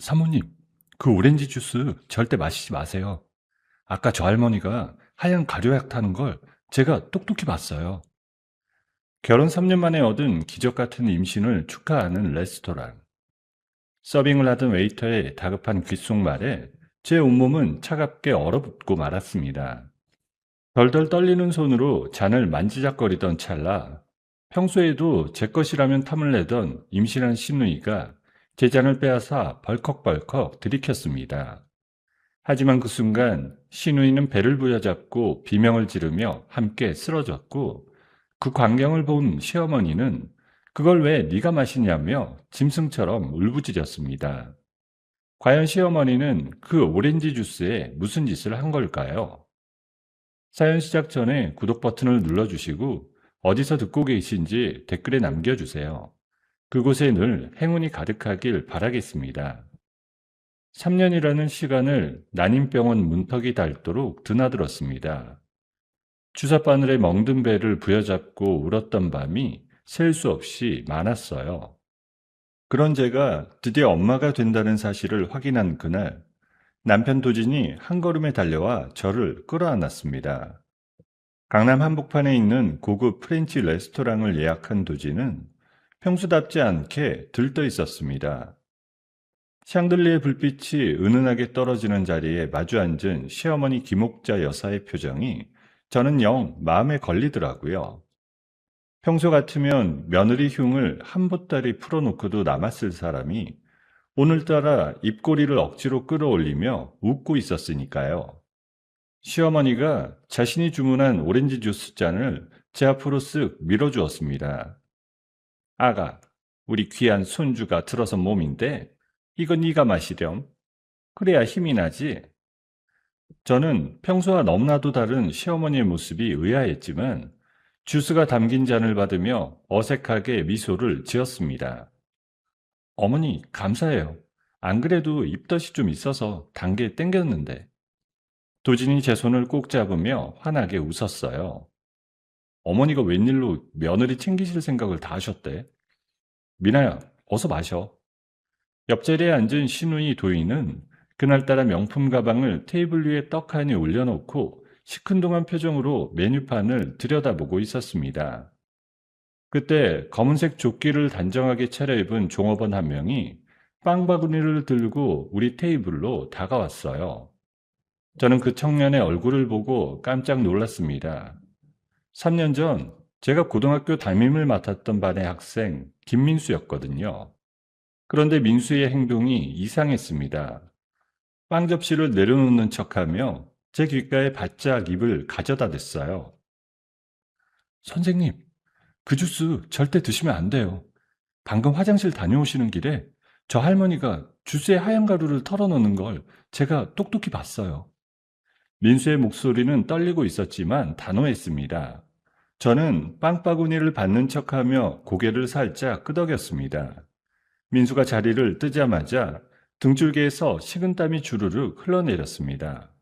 사모님, 그 오렌지 주스 절대 마시지 마세요. 아까 저 할머니가 하얀 가루약 타는 걸 제가 똑똑히 봤어요. 결혼 3년 만에 얻은 기적 같은 임신을 축하하는 레스토랑. 서빙을 하던 웨이터의 다급한 귓속말에 제 온몸은 차갑게 얼어붙고 말았습니다. 덜덜 떨리는 손으로 잔을 만지작거리던 찰나 평소에도 제 것이라면 탐을 내던 임신한 시누이가 제 잔을 빼앗아 벌컥벌컥 들이켰습니다. 하지만 그 순간 시누이는 배를 부여잡고 비명을 지르며 함께 쓰러졌고 그 광경을 본 시어머니는 그걸 왜 네가 마시냐며 짐승처럼 울부짖었습니다. 과연 시어머니는 그 오렌지 주스에 무슨 짓을 한 걸까요? 사연 시작 전에 구독 버튼을 눌러주시고 어디서 듣고 계신지 댓글에 남겨주세요. 그곳에 늘 행운이 가득하길 바라겠습니다. 3년이라는 시간을 난임병원 문턱이 닳도록 드나들었습니다. 주사바늘에 멍든 배를 부여잡고 울었던 밤이 셀 수 없이 많았어요. 그런 제가 드디어 엄마가 된다는 사실을 확인한 그날, 남편 도진이 한 걸음에 달려와 저를 끌어안았습니다. 강남 한복판에 있는 고급 프렌치 레스토랑을 예약한 도진은 평소답지 않게 들떠 있었습니다. 샹들리에 불빛이 은은하게 떨어지는 자리에 마주 앉은 시어머니 김옥자 여사의 표정이 저는 영 마음에 걸리더라고요. 평소 같으면 며느리 흉을 한 보따리 풀어놓고도 남았을 사람이 오늘따라 입꼬리를 억지로 끌어올리며 웃고 있었으니까요. 시어머니가 자신이 주문한 오렌지 주스 잔을 제 앞으로 쓱 밀어주었습니다. 아가, 우리 귀한 손주가 들어선 몸인데 이거 네가 마시렴. 그래야 힘이 나지. 저는 평소와 너무나도 다른 시어머니의 모습이 의아했지만 주스가 담긴 잔을 받으며 어색하게 미소를 지었습니다. 어머니, 감사해요. 안 그래도 입덧이 좀 있어서 단게 땡겼는데. 도진이 제 손을 꼭 잡으며 환하게 웃었어요. 어머니가 웬일로 며느리 챙기실 생각을 다 하셨대. 미나야, 어서 마셔. 옆자리에 앉은 시누이 도희는 그날따라 명품 가방을 테이블 위에 떡하니 올려놓고 시큰둥한 표정으로 메뉴판을 들여다보고 있었습니다. 그때 검은색 조끼를 단정하게 차려입은 종업원 한 명이 빵 바구니를 들고 우리 테이블로 다가왔어요. 저는 그 청년의 얼굴을 보고 깜짝 놀랐습니다. 3년 전 제가 고등학교 담임을 맡았던 반의 학생 김민수였거든요. 그런데 민수의 행동이 이상했습니다. 빵 접시를 내려놓는 척하며 제 귓가에 바짝 입을 가져다 댔어요. 선생님, 그 주스 절대 드시면 안 돼요. 방금 화장실 다녀오시는 길에 저 할머니가 주스에 하얀 가루를 털어넣는 걸 제가 똑똑히 봤어요. 민수의 목소리는 떨리고 있었지만 단호했습니다. 저는 빵바구니를 받는 척하며 고개를 살짝 끄덕였습니다. 민수가 자리를 뜨자마자 등줄기에서 식은땀이 주르륵 흘러내렸습니다.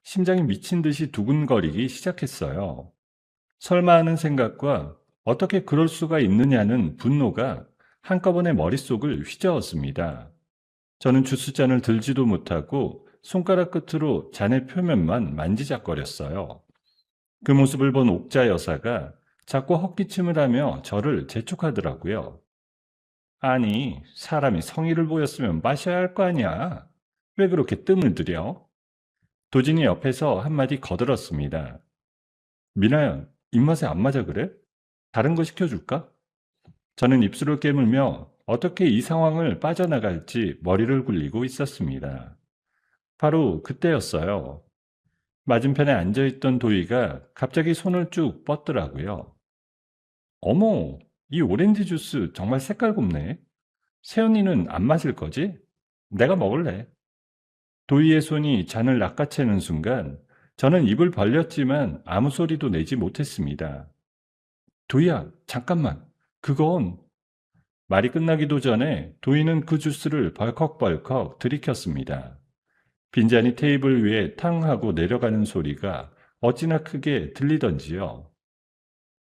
심장이 미친 듯이 두근거리기 시작했어요. 설마 하는 생각과 어떻게 그럴 수가 있느냐는 분노가 한꺼번에 머릿속을 휘저었습니다. 저는 주스잔을 들지도 못하고 손가락 끝으로 잔의 표면만 만지작거렸어요. 그 모습을 본 옥자 여사가 자꾸 헛기침을 하며 저를 재촉하더라고요. 아니, 사람이 성의를 보였으면 마셔야 할 거 아니야. 왜 그렇게 뜸을 들여? 도진이 옆에서 한마디 거들었습니다. 미나야, 입맛에 안 맞아 그래? 다른 거 시켜줄까? 저는 입술을 깨물며 어떻게 이 상황을 빠져나갈지 머리를 굴리고 있었습니다. 바로 그때였어요. 맞은편에 앉아있던 도희가 갑자기 손을 쭉 뻗더라고요. 어머, 이 오렌지 주스 정말 색깔 곱네. 세연이는 안 마실 거지? 내가 먹을래. 도희의 손이 잔을 낚아채는 순간 저는 입을 벌렸지만 아무 소리도 내지 못했습니다. 도희야, 잠깐만. 그건... 말이 끝나기도 전에 도희는 그 주스를 벌컥벌컥 들이켰습니다. 빈잔이 테이블 위에 탕 하고 내려가는 소리가 어찌나 크게 들리던지요.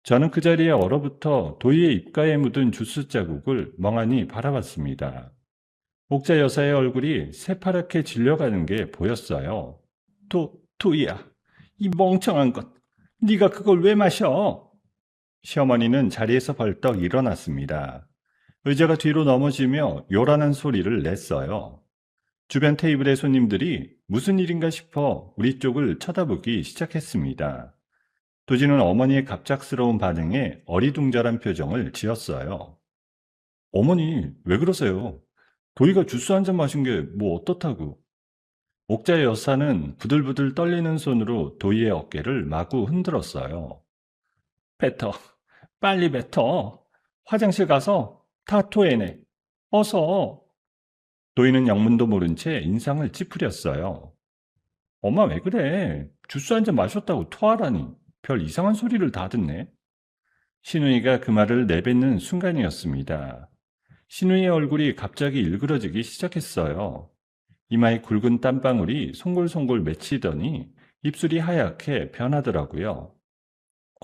저는 그 자리에 얼어붙어 도희의 입가에 묻은 주스 자국을 멍하니 바라봤습니다. 옥자 여사의 얼굴이 새파랗게 질려가는 게 보였어요. 도희야, 이 멍청한 것. 네가 그걸 왜 마셔? 시어머니는 자리에서 벌떡 일어났습니다. 의자가 뒤로 넘어지며 요란한 소리를 냈어요. 주변 테이블의 손님들이 무슨 일인가 싶어 우리 쪽을 쳐다보기 시작했습니다. 도지는 어머니의 갑작스러운 반응에 어리둥절한 표정을 지었어요. 어머니, 왜 그러세요? 도희가 주스 한 잔 마신 게 뭐 어떻다고? 옥자의 여사는 부들부들 떨리는 손으로 도희의 어깨를 마구 흔들었어요. 뱉어. 빨리 뱉어. 화장실 가서 다 토해내. 어서. 도희는 영문도 모른 채 인상을 찌푸렸어요. 엄마 왜 그래? 주스 한 잔 마셨다고 토하라니. 별 이상한 소리를 다 듣네. 신우이가 그 말을 내뱉는 순간이었습니다. 신우이의 얼굴이 갑자기 일그러지기 시작했어요. 이마에 굵은 땀방울이 송골송골 맺히더니 입술이 하얗게 변하더라고요.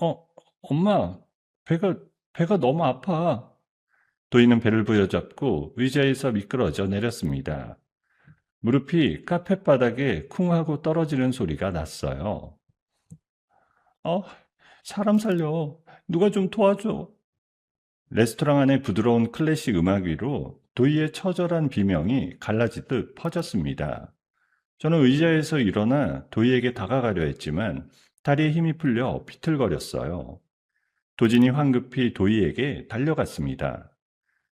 어, 엄마, 배가, 배가 너무 아파. 도희는 배를 부여잡고 의자에서 미끄러져 내렸습니다. 무릎이 카펫바닥에 쿵 하고 떨어지는 소리가 났어요. 어, 사람 살려. 누가 좀 도와줘. 레스토랑 안의 부드러운 클래식 음악 위로 도희의 처절한 비명이 갈라지듯 퍼졌습니다. 저는 의자에서 일어나 도희에게 다가가려 했지만 다리에 힘이 풀려 비틀거렸어요. 도진이 황급히 도희에게 달려갔습니다.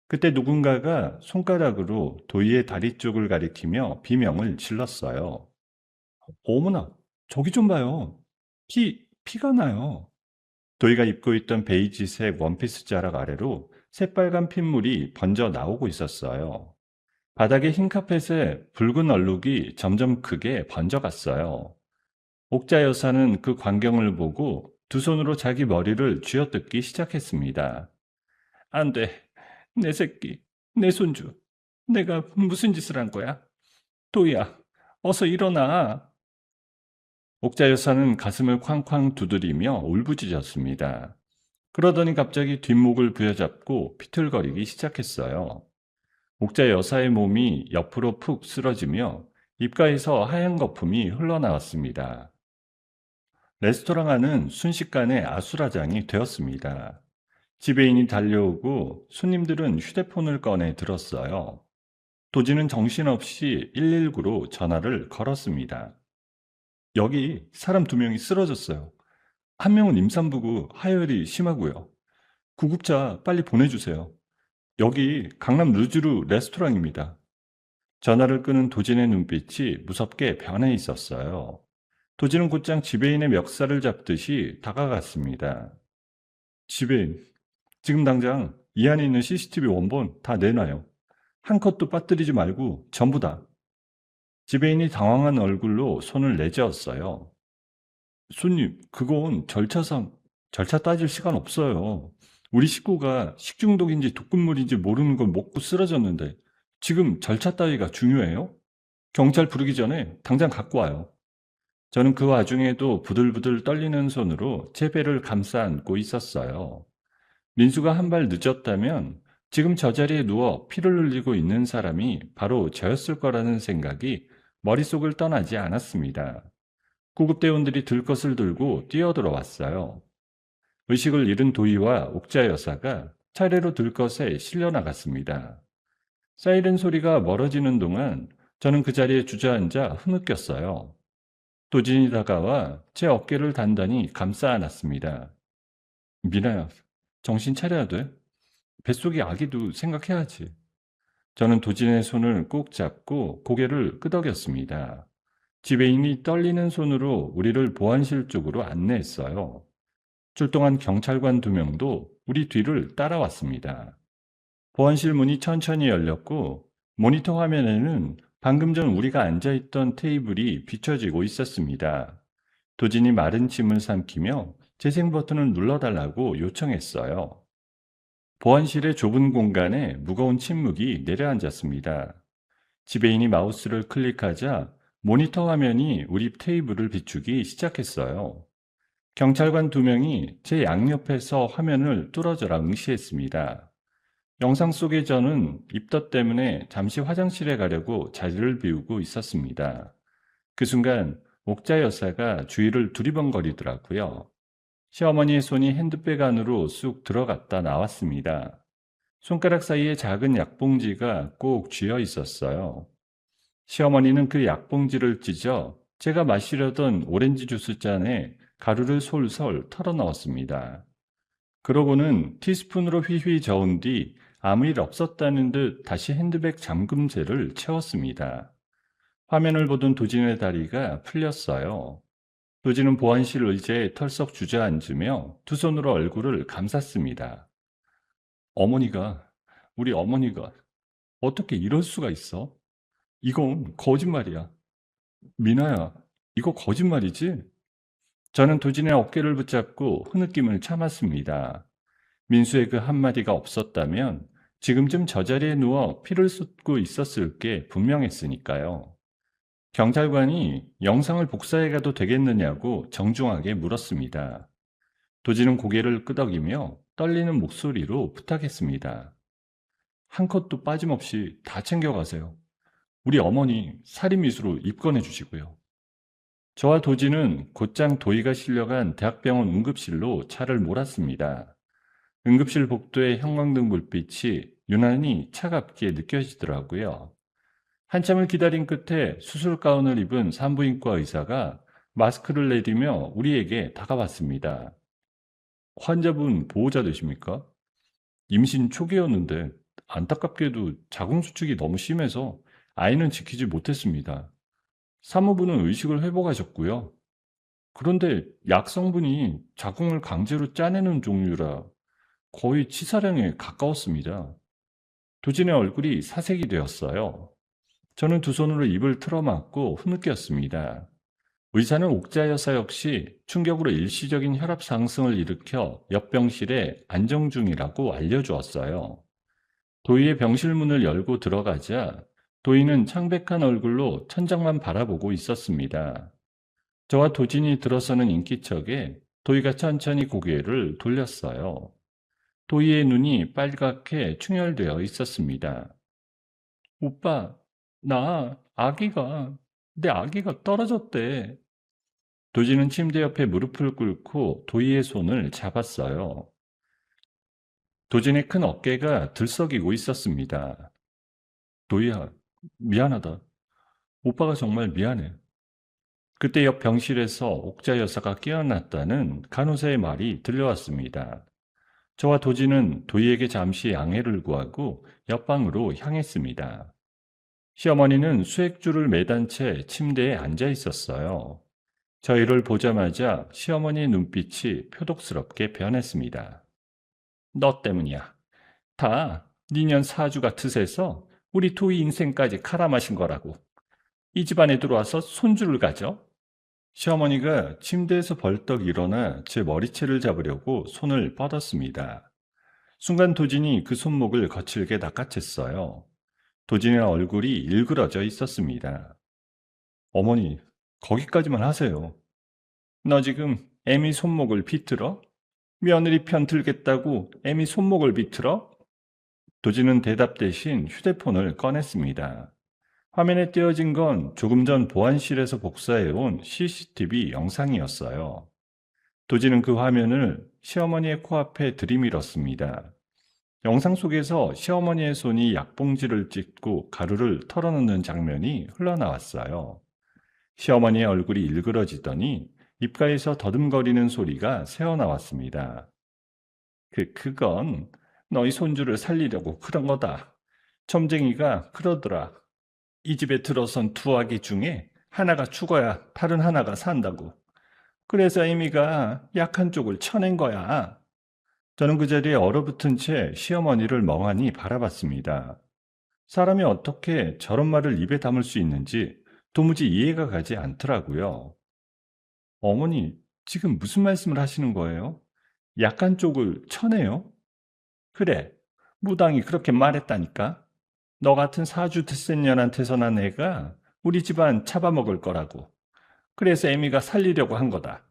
그때 누군가가 손가락으로 도희의 다리 쪽을 가리키며 비명을 질렀어요. 어머나, 저기 좀 봐요. 피가 나요. 도희가 입고 있던 베이지색 원피스 자락 아래로 새빨간 핏물이 번져 나오고 있었어요. 바닥의 흰 카펫에 붉은 얼룩이 점점 크게 번져갔어요. 옥자 여사는 그 광경을 보고 두 손으로 자기 머리를 쥐어뜯기 시작했습니다. 안 돼. 내 새끼, 내 손주. 내가 무슨 짓을 한 거야? 도희야, 어서 일어나. 옥자 여사는 가슴을 쾅쾅 두드리며 울부짖었습니다. 그러더니 갑자기 뒷목을 부여잡고 비틀거리기 시작했어요. 옥자 여사의 몸이 옆으로 푹 쓰러지며 입가에서 하얀 거품이 흘러나왔습니다. 레스토랑 안은 순식간에 아수라장이 되었습니다. 지배인이 달려오고 손님들은 휴대폰을 꺼내 들었어요. 도지는 정신없이 119로 전화를 걸었습니다. 여기 사람 2명이 쓰러졌어요. 한 명은 임산부고 하혈이 심하고요. 구급차 빨리 보내주세요. 여기 강남 르주르 레스토랑입니다. 전화를 끄는 도진의 눈빛이 무섭게 변해 있었어요. 도진은 곧장 지배인의 멱살을 잡듯이 다가갔습니다. 지배인, 지금 당장 이 안에 있는 CCTV 원본 다 내놔요. 한 컷도 빠뜨리지 말고 전부 다. 지배인이 당황한 얼굴로 손을 내저었어요. 손님, 그건 절차 따질 시간 없어요. 우리 식구가 식중독인지 독극물인지 모르는 걸 먹고 쓰러졌는데 지금 절차 따위가 중요해요? 경찰 부르기 전에 당장 갖고 와요. 저는 그 와중에도 부들부들 떨리는 손으로 제 배를 감싸 안고 있었어요. 민수가 한 발 늦었다면 지금 저 자리에 누워 피를 흘리고 있는 사람이 바로 저였을 거라는 생각이 머릿속을 떠나지 않았습니다. 구급대원들이 들것을 들고 뛰어들어왔어요. 의식을 잃은 도희와 옥자 여사가 차례로 들것에 실려 나갔습니다. 사이렌 소리가 멀어지는 동안 저는 그 자리에 주저앉아 흐느꼈어요. 도진이 다가와 제 어깨를 단단히 감싸 안았습니다. 미나야, 정신 차려야 돼. 뱃속의 아기도 생각해야지. 저는 도진의 손을 꼭 잡고 고개를 끄덕였습니다. 지배인이 떨리는 손으로 우리를 보안실 쪽으로 안내했어요. 출동한 경찰관 2명도 우리 뒤를 따라왔습니다. 보안실 문이 천천히 열렸고 모니터 화면에는 방금 전 우리가 앉아있던 테이블이 비춰지고 있었습니다. 도진이 마른 침을 삼키며 재생 버튼을 눌러달라고 요청했어요. 보안실의 좁은 공간에 무거운 침묵이 내려앉았습니다. 지배인이 마우스를 클릭하자 모니터 화면이 우리 테이블을 비추기 시작했어요. 경찰관 2명이 제 양옆에서 화면을 뚫어져라 응시했습니다. 영상 속의 저는 입덧 때문에 잠시 화장실에 가려고 자리를 비우고 있었습니다. 그 순간 옥자 여사가 주위를 두리번거리더라고요. 시어머니의 손이 핸드백 안으로 쑥 들어갔다 나왔습니다. 손가락 사이에 작은 약봉지가 꼭 쥐어 있었어요. 시어머니는 그 약봉지를 찢어 제가 마시려던 오렌지 주스 잔에 가루를 솔솔 털어 넣었습니다. 그러고는 티스푼으로 휘휘 저은 뒤 아무 일 없었다는 듯 다시 핸드백 잠금쇠를 채웠습니다. 화면을 보던 도진의 다리가 풀렸어요. 도진은 보안실 의자에 털썩 주저앉으며 두 손으로 얼굴을 감쌌습니다. 어머니가, 우리 어머니가 어떻게 이럴 수가 있어? 이건 거짓말이야. 미나야, 이거 거짓말이지? 저는 도진의 어깨를 붙잡고 흐느낌을 참았습니다. 민수의 그 한마디가 없었다면 지금쯤 저 자리에 누워 피를 쏟고 있었을 게 분명했으니까요. 경찰관이 영상을 복사해 가도 되겠느냐고 정중하게 물었습니다. 도진은 고개를 끄덕이며 떨리는 목소리로 부탁했습니다. 한 컷도 빠짐없이 다 챙겨가세요. 우리 어머니 살인미수로 입건해 주시고요. 저와 도진은 곧장 도희가 실려간 대학병원 응급실로 차를 몰았습니다. 응급실 복도의 형광등 불빛이 유난히 차갑게 느껴지더라고요. 한참을 기다린 끝에 수술 가운을 입은 산부인과 의사가 마스크를 내리며 우리에게 다가왔습니다. 환자분 보호자 되십니까? 임신 초기였는데 안타깝게도 자궁수축이 너무 심해서 아이는 지키지 못했습니다. 사모부는 의식을 회복하셨고요. 그런데 약 성분이 자궁을 강제로 짜내는 종류라 거의 치사량에 가까웠습니다. 도진의 얼굴이 사색이 되었어요. 저는 두 손으로 입을 틀어막고 흐느꼈습니다. 의사는 옥자 여사 역시 충격으로 일시적인 혈압 상승을 일으켜 옆 병실에 안정 중이라고 알려주었어요. 도희의 병실 문을 열고 들어가자 도희는 창백한 얼굴로 천장만 바라보고 있었습니다. 저와 도진이 들어서는 인기척에 도희가 천천히 고개를 돌렸어요. 도희의 눈이 빨갛게 충혈되어 있었습니다. 오빠, 내 아기가 떨어졌대. 도진은 침대 옆에 무릎을 꿇고 도희의 손을 잡았어요. 도진의 큰 어깨가 들썩이고 있었습니다. 도희야, 미안하다. 오빠가 정말 미안해. 그때 옆 병실에서 옥자 여사가 깨어났다는 간호사의 말이 들려왔습니다. 저와 도진은 도희에게 잠시 양해를 구하고 옆방으로 향했습니다. 시어머니는 수액줄을 매단 채 침대에 앉아 있었어요. 저희를 보자마자 시어머니의 눈빛이 표독스럽게 변했습니다. 너 때문이야. 다 니년 사주가 트세서 우리 도희 인생까지 갈아마신 거라고. 이 집안에 들어와서 손주를 가져? 시어머니가 침대에서 벌떡 일어나 제 머리채를 잡으려고 손을 뻗었습니다. 순간 도진이 그 손목을 거칠게 낚아챘어요. 도진의 얼굴이 일그러져 있었습니다. 어머니, 거기까지만 하세요. 너 지금 애미 손목을 비틀어? 며느리 편 들겠다고 애미 손목을 비틀어? 도진은 대답 대신 휴대폰을 꺼냈습니다. 화면에 띄어진 건 조금 전 보안실에서 복사해온 CCTV 영상이었어요. 도진은 그 화면을 시어머니의 코앞에 들이밀었습니다. 영상 속에서 시어머니의 손이 약봉지를 찢고 가루를 털어넣는 장면이 흘러나왔어요. 시어머니의 얼굴이 일그러지더니 입가에서 더듬거리는 소리가 새어나왔습니다. 그건 너희 손주를 살리려고 그런 거다. 점쟁이가 그러더라. 이 집에 들어선 두 아기 중에 하나가 죽어야 다른 하나가 산다고. 그래서 애미가 약한 쪽을 쳐낸 거야. 저는 그 자리에 얼어붙은 채 시어머니를 멍하니 바라봤습니다. 사람이 어떻게 저런 말을 입에 담을 수 있는지 도무지 이해가 가지 않더라고요. 어머니, 지금 무슨 말씀을 하시는 거예요? 약한 쪽을 쳐내요? 그래, 무당이 그렇게 말했다니까. 너 같은 사주 드센년한테서 난 애가 우리 집안 잡아먹을 거라고. 그래서 애미가 살리려고 한 거다.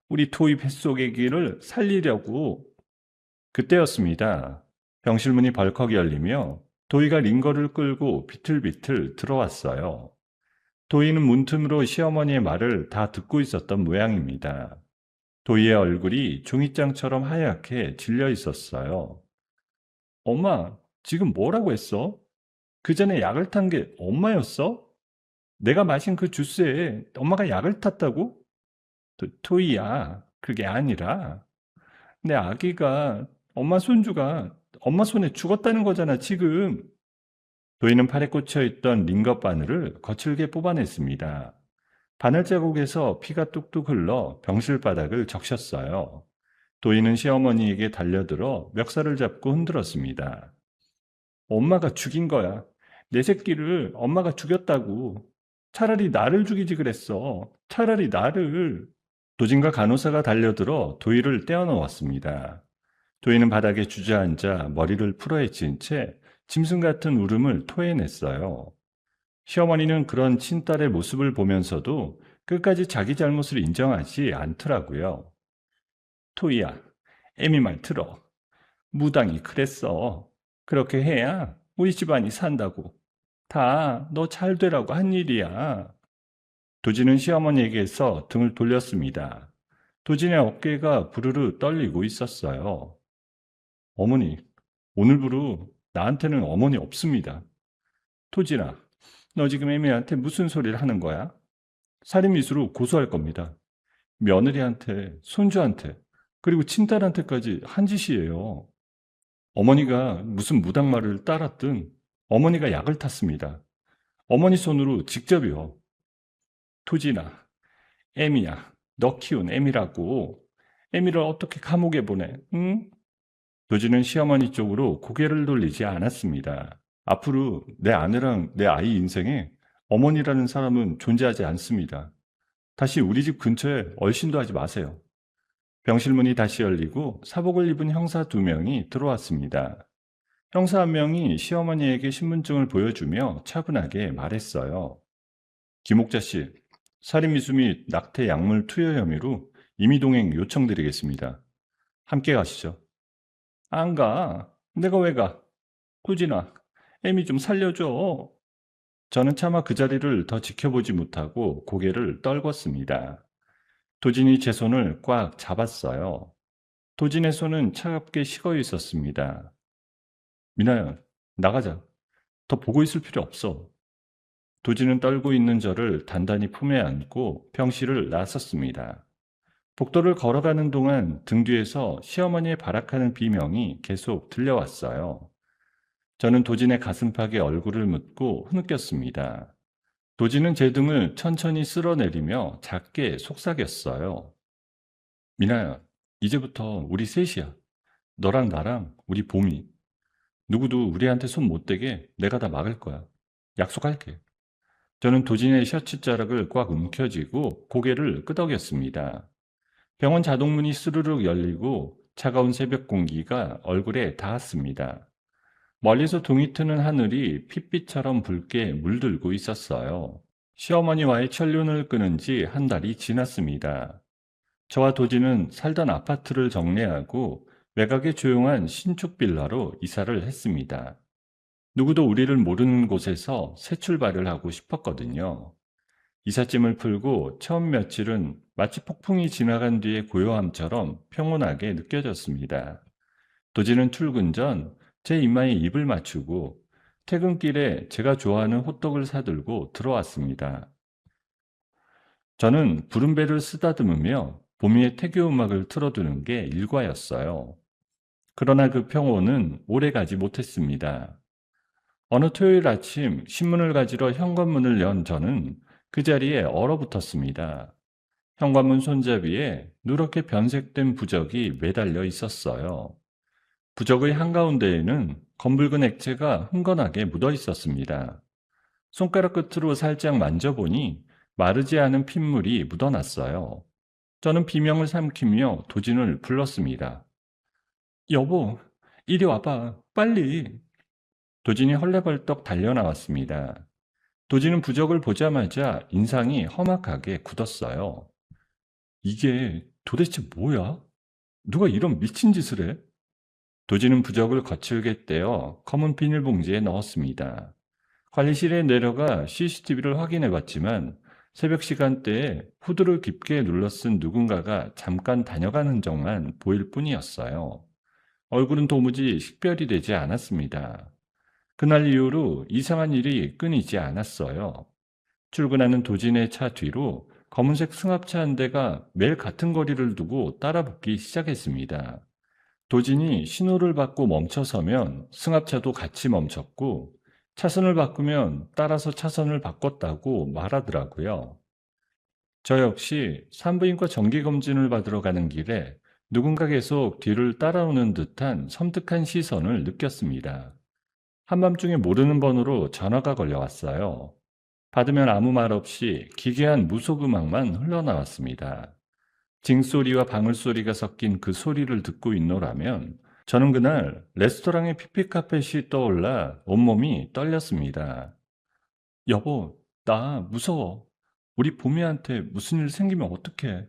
우리 도희 뱃속의 기를 살리려고. 그때였습니다. 병실문이 벌컥 열리며 도희가 링거를 끌고 비틀비틀 들어왔어요. 도희는 문틈으로 시어머니의 말을 다 듣고 있었던 모양입니다. 도희의 얼굴이 종이장처럼 하얗게 질려 있었어요. 엄마, 지금 뭐라고 했어? 그 전에 약을 탄 게 엄마였어? 내가 마신 그 주스에 엄마가 약을 탔다고? 토이야, 그게 아니라 내 아기가 엄마 손주가 엄마 손에 죽었다는 거잖아, 지금. 도희는 팔에 꽂혀 있던 링거 바늘을 거칠게 뽑아냈습니다. 바늘 자국에서 피가 뚝뚝 흘러 병실 바닥을 적셨어요. 도희는 시어머니에게 달려들어 멱살을 잡고 흔들었습니다. 엄마가 죽인 거야. 내 새끼를 엄마가 죽였다고. 차라리 나를 죽이지 그랬어. 차라리 나를. 도진과 간호사가 달려들어 도희를 떼어놓았습니다. 도희는 바닥에 주저앉아 머리를 풀어헤친 채 짐승 같은 울음을 토해냈어요. 시어머니는 그런 친딸의 모습을 보면서도 끝까지 자기 잘못을 인정하지 않더라고요. 토이야, 애미 말 들어. 무당이 그랬어. 그렇게 해야 우리 집안이 산다고. 다 너 잘 되라고 한 일이야. 도진은 시어머니에게서 등을 돌렸습니다. 도진의 어깨가 부르르 떨리고 있었어요. 어머니, 오늘부로 나한테는 어머니 없습니다. 토진아, 너 지금 애미한테 무슨 소리를 하는 거야? 살인미수로 고소할 겁니다. 며느리한테, 손주한테, 그리고 친딸한테까지 한 짓이에요. 어머니가 무슨 무당말을 따랐든 어머니가 약을 탔습니다. 어머니 손으로 직접이요. 토진아, 애미야, 너 키운 애미라고. 애미를 어떻게 감옥에 보내, 응? 도진은 시어머니 쪽으로 고개를 돌리지 않았습니다. 앞으로 내 아내랑 내 아이 인생에 어머니라는 사람은 존재하지 않습니다. 다시 우리 집 근처에 얼씬도 하지 마세요. 병실문이 다시 열리고 사복을 입은 형사 2명이 들어왔습니다. 형사 1명이 시어머니에게 신분증을 보여주며 차분하게 말했어요. 김옥자 씨, 살인미수 및 낙태 약물 투여 혐의로 임의동행 요청드리겠습니다. 함께 가시죠. 안 가. 내가 왜 가? 꾸진아, 애미 좀 살려줘. 저는 차마 그 자리를 더 지켜보지 못하고 고개를 떨궜습니다. 도진이 제 손을 꽉 잡았어요. 도진의 손은 차갑게 식어 있었습니다. 미나야, 나가자. 더 보고 있을 필요 없어. 도진은 떨고 있는 저를 단단히 품에 안고 병실을 나섰습니다. 복도를 걸어가는 동안 등 뒤에서 시어머니의 발악하는 비명이 계속 들려왔어요. 저는 도진의 가슴팍에 얼굴을 묻고 흐느꼈습니다. 도진은 제 등을 천천히 쓸어내리며 작게 속삭였어요. 미나야, 이제부터 우리 셋이야. 너랑 나랑 우리 봄이. 누구도 우리한테 손 못 대게 내가 다 막을 거야. 약속할게. 저는 도진의 셔츠 자락을 꽉 움켜쥐고 고개를 끄덕였습니다. 병원 자동문이 스르륵 열리고 차가운 새벽 공기가 얼굴에 닿았습니다. 멀리서 동이 트는 하늘이 핏빛처럼 붉게 물들고 있었어요. 시어머니와의 천륜을 끊은 지 한 달이 지났습니다. 저와 도진은 살던 아파트를 정리하고 외곽의 조용한 신축 빌라로 이사를 했습니다. 누구도 우리를 모르는 곳에서 새 출발을 하고 싶었거든요. 이삿짐을 풀고 처음 며칠은 마치 폭풍이 지나간 뒤의 고요함처럼 평온하게 느껴졌습니다. 도진은 출근 전 제 이마에 입을 맞추고 퇴근길에 제가 좋아하는 호떡을 사들고 들어왔습니다. 저는 부른 배를 쓰다듬으며 봄이의 태교 음악을 틀어두는 게 일과였어요. 그러나 그 평온은 오래가지 못했습니다. 어느 토요일 아침 신문을 가지러 현관문을 연 저는 그 자리에 얼어붙었습니다. 현관문 손잡이에 누렇게 변색된 부적이 매달려 있었어요. 부적의 한가운데에는 검붉은 액체가 흥건하게 묻어 있었습니다. 손가락 끝으로 살짝 만져보니 마르지 않은 핏물이 묻어났어요. 저는 비명을 삼키며 도진을 불렀습니다. 여보, 이리 와봐, 빨리. 도진이 헐레벌떡 달려나왔습니다. 도진은 부적을 보자마자 인상이 험악하게 굳었어요. 이게 도대체 뭐야? 누가 이런 미친 짓을 해? 도지는 부적을 거칠게 떼어 검은 비닐봉지에 넣었습니다. 관리실에 내려가 CCTV를 확인해 봤지만 새벽 시간대에 후드를 깊게 눌러쓴 누군가가 잠깐 다녀간 흔적만 보일 뿐이었어요. 얼굴은 도무지 식별이 되지 않았습니다. 그날 이후로 이상한 일이 끊이지 않았어요. 출근하는 도진의 차 뒤로 검은색 승합차 한 대가 매일 같은 거리를 두고 따라붙기 시작했습니다. 도진이 신호를 받고 멈춰서면 승합차도 같이 멈췄고 차선을 바꾸면 따라서 차선을 바꿨다고 말하더라고요. 저 역시 산부인과 정기검진을 받으러 가는 길에 누군가 계속 뒤를 따라오는 듯한 섬뜩한 시선을 느꼈습니다. 한밤중에 모르는 번호로 전화가 걸려왔어요. 받으면 아무 말 없이 기괴한 무속 음악만 흘러나왔습니다. 징소리와 방울소리가 섞인 그 소리를 듣고 있노라면 저는 그날 레스토랑의 피피카펫이 떠올라 온몸이 떨렸습니다. 여보, 나 무서워. 우리 보미한테 무슨 일 생기면 어떡해?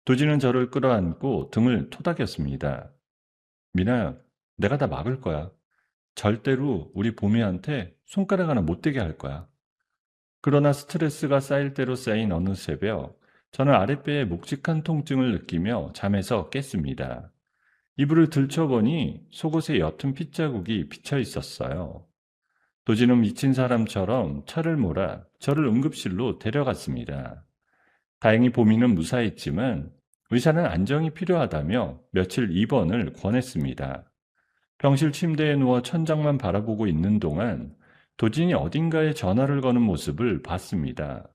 도지는 저를 끌어안고 등을 토닥였습니다. 미나야, 내가 다 막을 거야. 절대로 우리 보미한테 손가락 하나 못 대게 할 거야. 그러나 스트레스가 쌓일 대로 쌓인 어느 새벽, 저는 아랫배에 묵직한 통증을 느끼며 잠에서 깼습니다. 이불을 들춰보니 속옷에 옅은 핏자국이 비쳐 있었어요. 도지는 미친 사람처럼 차를 몰아 저를 응급실로 데려갔습니다. 다행히 보미는 무사했지만 의사는 안정이 필요하다며 며칠 입원을 권했습니다. 병실 침대에 누워 천장만 바라보고 있는 동안 도진이 어딘가에 전화를 거는 모습을 봤습니다.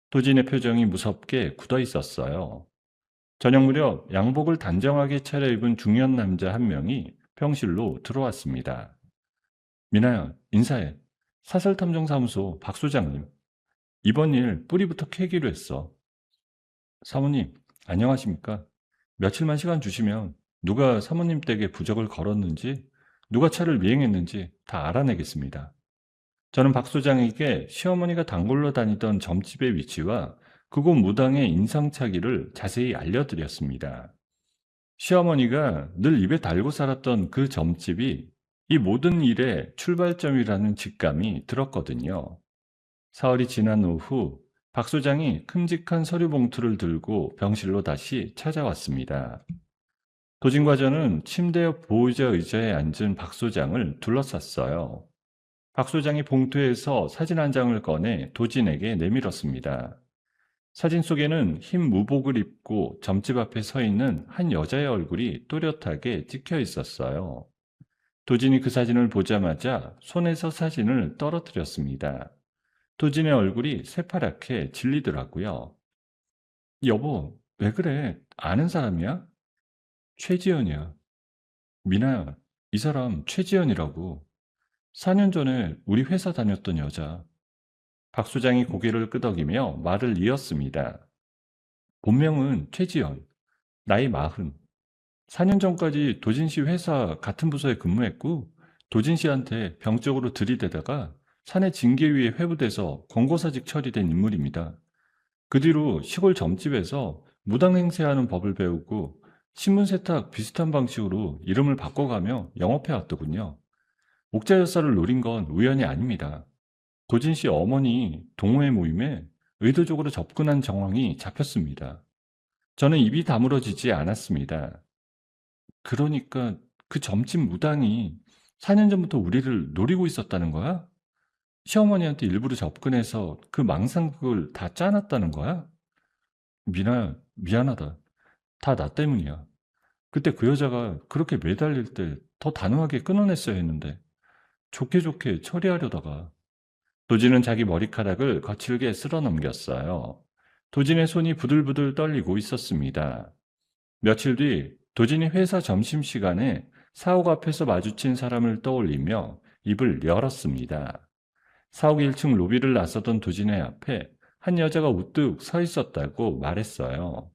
도진의 표정이 무섭게 굳어 있었어요. 저녁 무렵 양복을 단정하게 차려입은 중년 남자 한 명이 병실로 들어왔습니다. 미나야, 인사해. 사설탐정사무소 박 소장님. 이번 일 뿌리부터 캐기로 했어. 사모님, 안녕하십니까? 며칠만 시간 주시면 누가 사모님 댁에 부적을 걸었는지, 누가 차를 미행했는지 다 알아내겠습니다. 저는 박 소장에게 시어머니가 단골로 다니던 점집의 위치와 그곳 무당의 인상착의를 자세히 알려드렸습니다. 시어머니가 늘 입에 달고 살았던 그 점집이 이 모든 일의 출발점이라는 직감이 들었거든요. 사흘이 지난 오후 박 소장이 큼직한 서류 봉투를 들고 병실로 다시 찾아왔습니다. 도진과 저는 침대 옆 보호자 의자에 앉은 박 소장을 둘러쌌어요. 박 소장이 봉투에서 사진 한 장을 꺼내 도진에게 내밀었습니다. 사진 속에는 흰 무복을 입고 점집 앞에 서 있는 한 여자의 얼굴이 또렷하게 찍혀 있었어요. 도진이 그 사진을 보자마자 손에서 사진을 떨어뜨렸습니다. 도진의 얼굴이 새파랗게 질리더라고요. 여보, 왜 그래? 아는 사람이야? 최지연이야. 미나야, 이 사람 최지연이라고. 4년 전에 우리 회사 다녔던 여자. 박 소장이 고개를 끄덕이며 말을 이었습니다. 본명은 최지연, 나이 40. 4년 전까지 도진 씨 회사 같은 부서에 근무했고, 도진 씨한테 병적으로 들이대다가 사내 징계위에 회부돼서 권고사직 처리된 인물입니다. 그 뒤로 시골 점집에서 무당 행세하는 법을 배우고 신문 세탁 비슷한 방식으로 이름을 바꿔가며 영업해 왔더군요. 옥자 여사를 노린 건 우연이 아닙니다. 도진 씨 어머니 동호회 모임에 의도적으로 접근한 정황이 잡혔습니다. 저는 입이 다물어지지 않았습니다. 그러니까 그 점집 무당이 4년 전부터 우리를 노리고 있었다는 거야? 시어머니한테 일부러 접근해서 그 망상극을 다 짜놨다는 거야? 미나야, 미안하다. 다 나 때문이야. 그때 그 여자가 그렇게 매달릴 때 더 단호하게 끊어냈어야 했는데 좋게 좋게 처리하려다가 도진은 자기 머리카락을 거칠게 쓸어 넘겼어요. 도진의 손이 부들부들 떨리고 있었습니다. 며칠 뒤 도진이 회사 점심시간에 사옥 앞에서 마주친 사람을 떠올리며 입을 열었습니다. 사옥 1층 로비를 나서던 도진의 앞에 한 여자가 우뚝 서 있었다고 말했어요.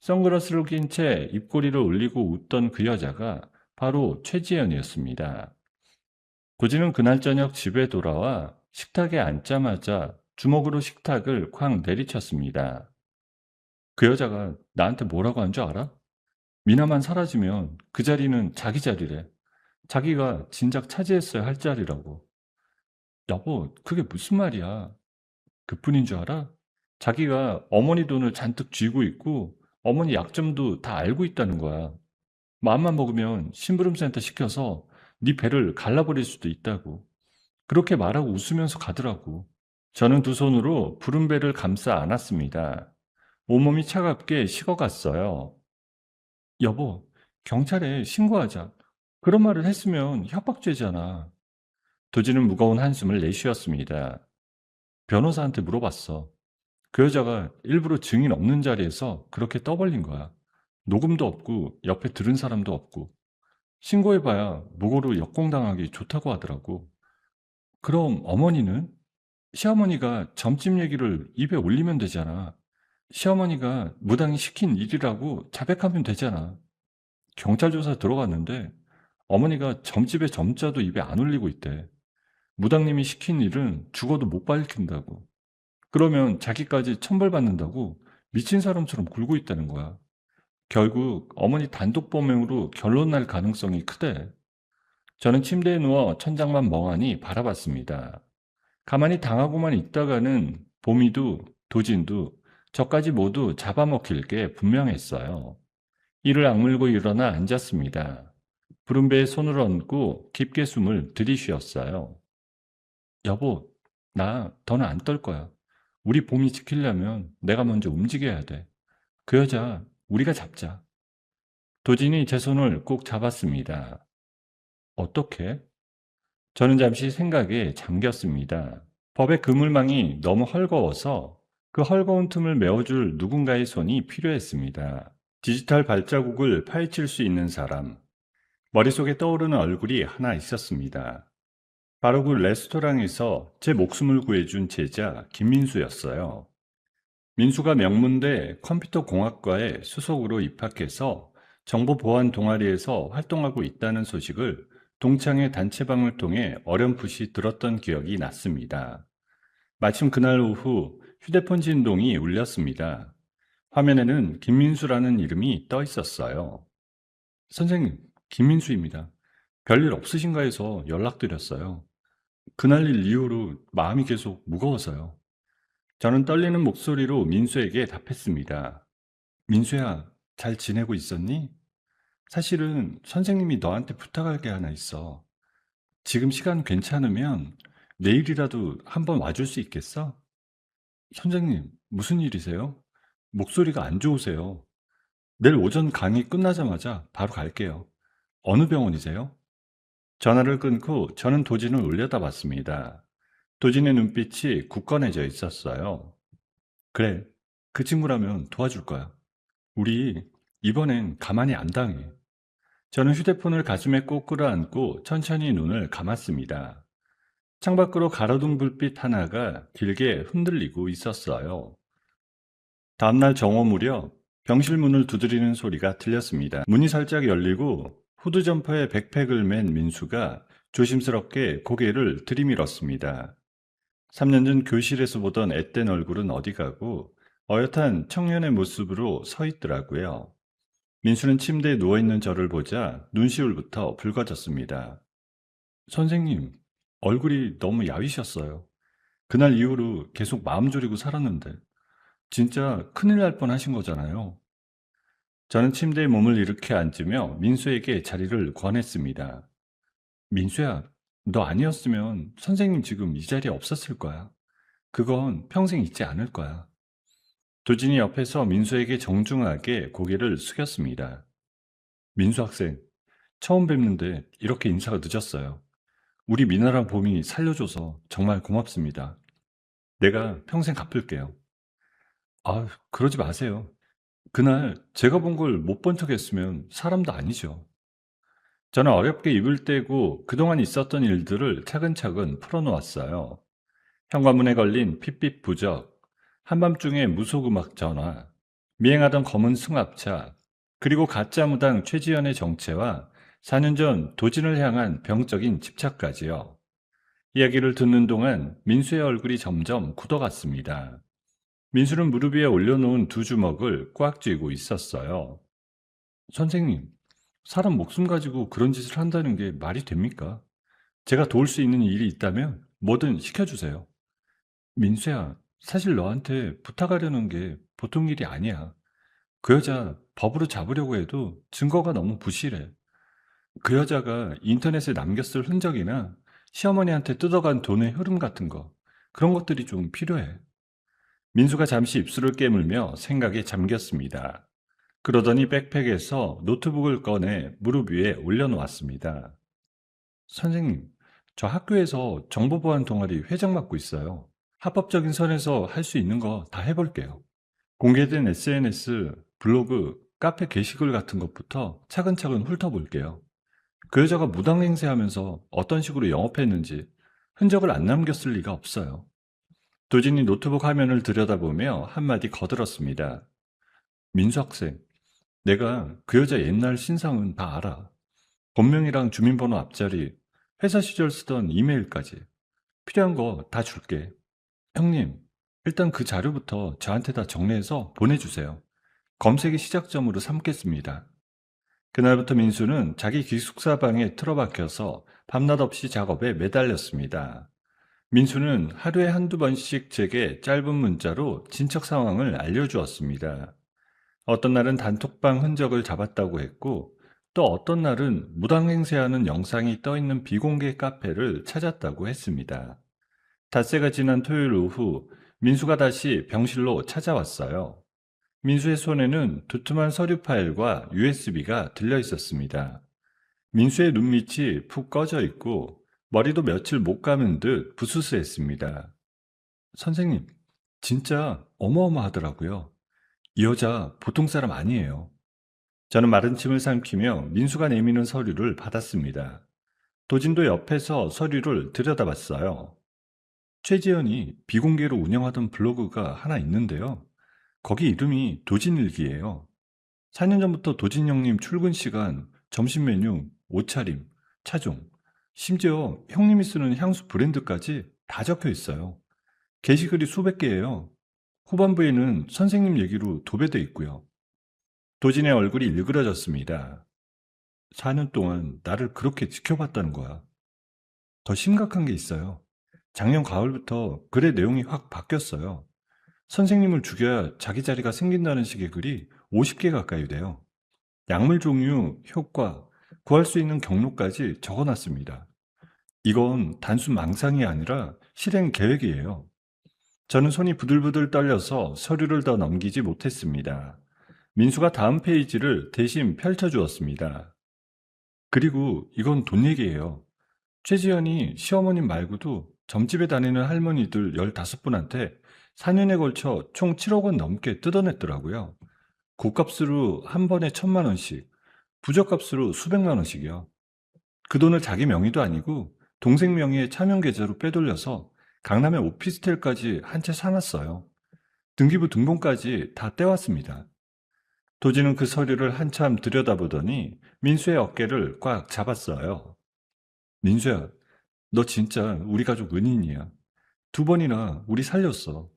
선글라스를 낀 채 입꼬리를 올리고 웃던 그 여자가 바로 최지연이었습니다. 도진은 그날 저녁 집에 돌아와 식탁에 앉자마자 주먹으로 식탁을 쾅 내리쳤습니다. 그 여자가 나한테 뭐라고 한 줄 알아? 미나만 사라지면 그 자리는 자기 자리래. 자기가 진작 차지했어야 할 자리라고. 여보, 그게 무슨 말이야? 그뿐인 줄 알아? 자기가 어머니 돈을 잔뜩 쥐고 있고 어머니 약점도 다 알고 있다는 거야. 마음만 먹으면 심부름센터 시켜서 네 배를 갈라버릴 수도 있다고. 그렇게 말하고 웃으면서 가더라고. 저는 두 손으로 부른 배를 감싸 안았습니다. 온몸이 차갑게 식어갔어요. 여보, 경찰에 신고하자. 그런 말을 했으면 협박죄잖아. 도지는 무거운 한숨을 내쉬었습니다. 변호사한테 물어봤어. 그 여자가 일부러 증인 없는 자리에서 그렇게 떠벌린 거야. 녹음도 없고 옆에 들은 사람도 없고. 신고해봐야 무고로 역공당하기 좋다고 하더라고. 그럼 어머니는? 시어머니가 점집 얘기를 입에 올리면 되잖아. 시어머니가 무당이 시킨 일이라고 자백하면 되잖아. 경찰 조사 들어갔는데 어머니가 점집의 점자도 입에 안 올리고 있대. 무당님이 시킨 일은 죽어도 못 밝힌다고. 그러면 자기까지 천벌받는다고 미친 사람처럼 굴고 있다는 거야. 결국 어머니 단독 범행으로 결론 날 가능성이 크대. 저는 침대에 누워 천장만 멍하니 바라봤습니다. 가만히 당하고만 있다가는 보미도 도진도 저까지 모두 잡아먹힐 게 분명했어요. 이를 악물고 일어나 앉았습니다. 부른 배에 손을 얹고 깊게 숨을 들이쉬었어요. 여보, 나 더는 안 떨 거야. 우리 봄이 지키려면 내가 먼저 움직여야 돼. 그 여자 우리가 잡자. 도진이 제 손을 꼭 잡았습니다. 어떻게? 저는 잠시 생각에 잠겼습니다. 법의 그물망이 너무 헐거워서 그 헐거운 틈을 메워줄 누군가의 손이 필요했습니다. 디지털 발자국을 파헤칠 수 있는 사람. 머릿속에 떠오르는 얼굴이 하나 있었습니다. 바로 그 레스토랑에서 제 목숨을 구해준 제자 김민수였어요. 민수가 명문대 컴퓨터공학과에 수석으로 입학해서 정보보안 동아리에서 활동하고 있다는 소식을 동창회 단체방을 통해 어렴풋이 들었던 기억이 났습니다. 마침 그날 오후 휴대폰 진동이 울렸습니다. 화면에는 김민수라는 이름이 떠 있었어요. 선생님, 김민수입니다. 별일 없으신가 해서 연락드렸어요. 그날 일 이후로 마음이 계속 무거워서요. 저는 떨리는 목소리로 민수에게 답했습니다. 민수야, 잘 지내고 있었니? 사실은 선생님이 너한테 부탁할 게 하나 있어. 지금 시간 괜찮으면 내일이라도 한번 와줄 수 있겠어? 선생님, 무슨 일이세요? 목소리가 안 좋으세요. 내일 오전 강의 끝나자마자 바로 갈게요. 어느 병원이세요? 전화를 끊고 저는 도진을 올려다봤습니다. 도진의 눈빛이 굳건해져 있었어요. 그래, 그 친구라면 도와줄 거야. 우리 이번엔 가만히 안 당해. 저는 휴대폰을 가슴에 꼭 끌어안고 천천히 눈을 감았습니다. 창밖으로 가로등 불빛 하나가 길게 흔들리고 있었어요. 다음날 정오 무렵 병실 문을 두드리는 소리가 들렸습니다. 문이 살짝 열리고 후드 점퍼에 백팩을 맨 민수가 조심스럽게 고개를 들이밀었습니다. 3년 전 교실에서 보던 앳된 얼굴은 어디 가고 어엿한 청년의 모습으로 서 있더라고요. 민수는 침대에 누워있는 저를 보자 눈시울부터 붉어졌습니다. 선생님, 얼굴이 너무 야위셨어요. 그날 이후로 계속 마음 졸이고 살았는데 진짜 큰일 날 뻔하신 거잖아요. 저는 침대에 몸을 일으켜 앉으며 민수에게 자리를 권했습니다. 민수야, 너 아니었으면 선생님 지금 이 자리에 없었을 거야. 그건 평생 잊지 않을 거야. 도진이 옆에서 민수에게 정중하게 고개를 숙였습니다. 민수 학생, 처음 뵙는데 이렇게 인사가 늦었어요. 우리 미나랑 봄이 살려줘서 정말 고맙습니다. 내가 평생 갚을게요. 아, 그러지 마세요. 그날 제가 본 걸 못 본 척 했으면 사람도 아니죠. 저는 어렵게 입을 떼고 그동안 있었던 일들을 차근차근 풀어놓았어요. 현관문에 걸린 핏빛 부적, 한밤중에 무속음악 전화, 미행하던 검은 승합차, 그리고 가짜 무당 최지연의 정체와 4년 전 도진을 향한 병적인 집착까지요. 이야기를 듣는 동안 민수의 얼굴이 점점 굳어갔습니다. 민수는 무릎 위에 올려놓은 두 주먹을 꽉 쥐고 있었어요. 선생님, 사람 목숨 가지고 그런 짓을 한다는 게 말이 됩니까? 제가 도울 수 있는 일이 있다면 뭐든 시켜주세요. 민수야, 사실 너한테 부탁하려는 게 보통 일이 아니야. 그 여자 법으로 잡으려고 해도 증거가 너무 부실해. 그 여자가 인터넷에 남겼을 흔적이나 시어머니한테 뜯어간 돈의 흐름 같은 거, 그런 것들이 좀 필요해. 민수가 잠시 입술을 깨물며 생각에 잠겼습니다. 그러더니 백팩에서 노트북을 꺼내 무릎 위에 올려놓았습니다. 선생님, 저 학교에서 정보보안 동아리 회장 맡고 있어요. 합법적인 선에서 할 수 있는 거 다 해볼게요. 공개된 SNS, 블로그, 카페 게시글 같은 것부터 차근차근 훑어볼게요. 그 여자가 무당 행세하면서 어떤 식으로 영업했는지 흔적을 안 남겼을 리가 없어요. 도진이 노트북 화면을 들여다보며 한마디 거들었습니다. 민수 학생, 내가 그 여자 옛날 신상은 다 알아. 본명이랑 주민번호 앞자리, 회사 시절 쓰던 이메일까지. 필요한 거 다 줄게. 형님, 일단 그 자료부터 저한테 다 정리해서 보내주세요. 검색의 시작점으로 삼겠습니다. 그날부터 민수는 자기 기숙사 방에 틀어박혀서 밤낮 없이 작업에 매달렸습니다. 민수는 하루에 한두 번씩 제게 짧은 문자로 진척 상황을 알려주었습니다. 어떤 날은 단톡방 흔적을 잡았다고 했고, 또 어떤 날은 무당행세하는 영상이 떠있는 비공개 카페를 찾았다고 했습니다. 닷새가 지난 토요일 오후, 민수가 다시 병실로 찾아왔어요. 민수의 손에는 두툼한 서류 파일과 USB가 들려 있었습니다. 민수의 눈밑이 푹 꺼져 있고 머리도 며칠 못 감은 듯 부스스했습니다. 선생님, 진짜 어마어마하더라고요. 이 여자 보통 사람 아니에요. 저는 마른 침을 삼키며 민수가 내미는 서류를 받았습니다. 도진도 옆에서 서류를 들여다봤어요. 최지연이 비공개로 운영하던 블로그가 하나 있는데요. 거기 이름이 도진일기예요. 4년 전부터 도진 형님 출근 시간, 점심 메뉴, 옷차림, 차종, 심지어 형님이 쓰는 향수 브랜드까지 다 적혀 있어요. 게시글이 수백 개예요. 후반부에는 선생님 얘기로 도배돼 있고요. 도진의 얼굴이 일그러졌습니다. 4년 동안 나를 그렇게 지켜봤다는 거야. 더 심각한 게 있어요. 작년 가을부터 글의 내용이 확 바뀌었어요. 선생님을 죽여야 자기 자리가 생긴다는 식의 글이 50개 가까이 돼요. 약물 종류, 효과, 구할 수 있는 경로까지 적어놨습니다. 이건 단순 망상이 아니라 실행 계획이에요. 저는 손이 부들부들 떨려서 서류를 더 넘기지 못했습니다. 민수가 다음 페이지를 대신 펼쳐주었습니다. 그리고 이건 돈 얘기예요. 최지연이 시어머님 말고도 점집에 다니는 할머니들 15분한테 4년에 걸쳐 총 7억 원 넘게 뜯어냈더라고요. 고값으로 한 번에 1,000만 원씩, 부적값으로 수백만 원씩이요. 그 돈을 자기 명의도 아니고 동생 명의의 차명 계좌로 빼돌려서 강남의 오피스텔까지 한 채 사놨어요. 등기부 등본까지 다 떼왔습니다. 도지는 그 서류를 한참 들여다보더니 민수의 어깨를 꽉 잡았어요. 민수야, 너 진짜 우리 가족 은인이야. 2번이나 우리 살렸어.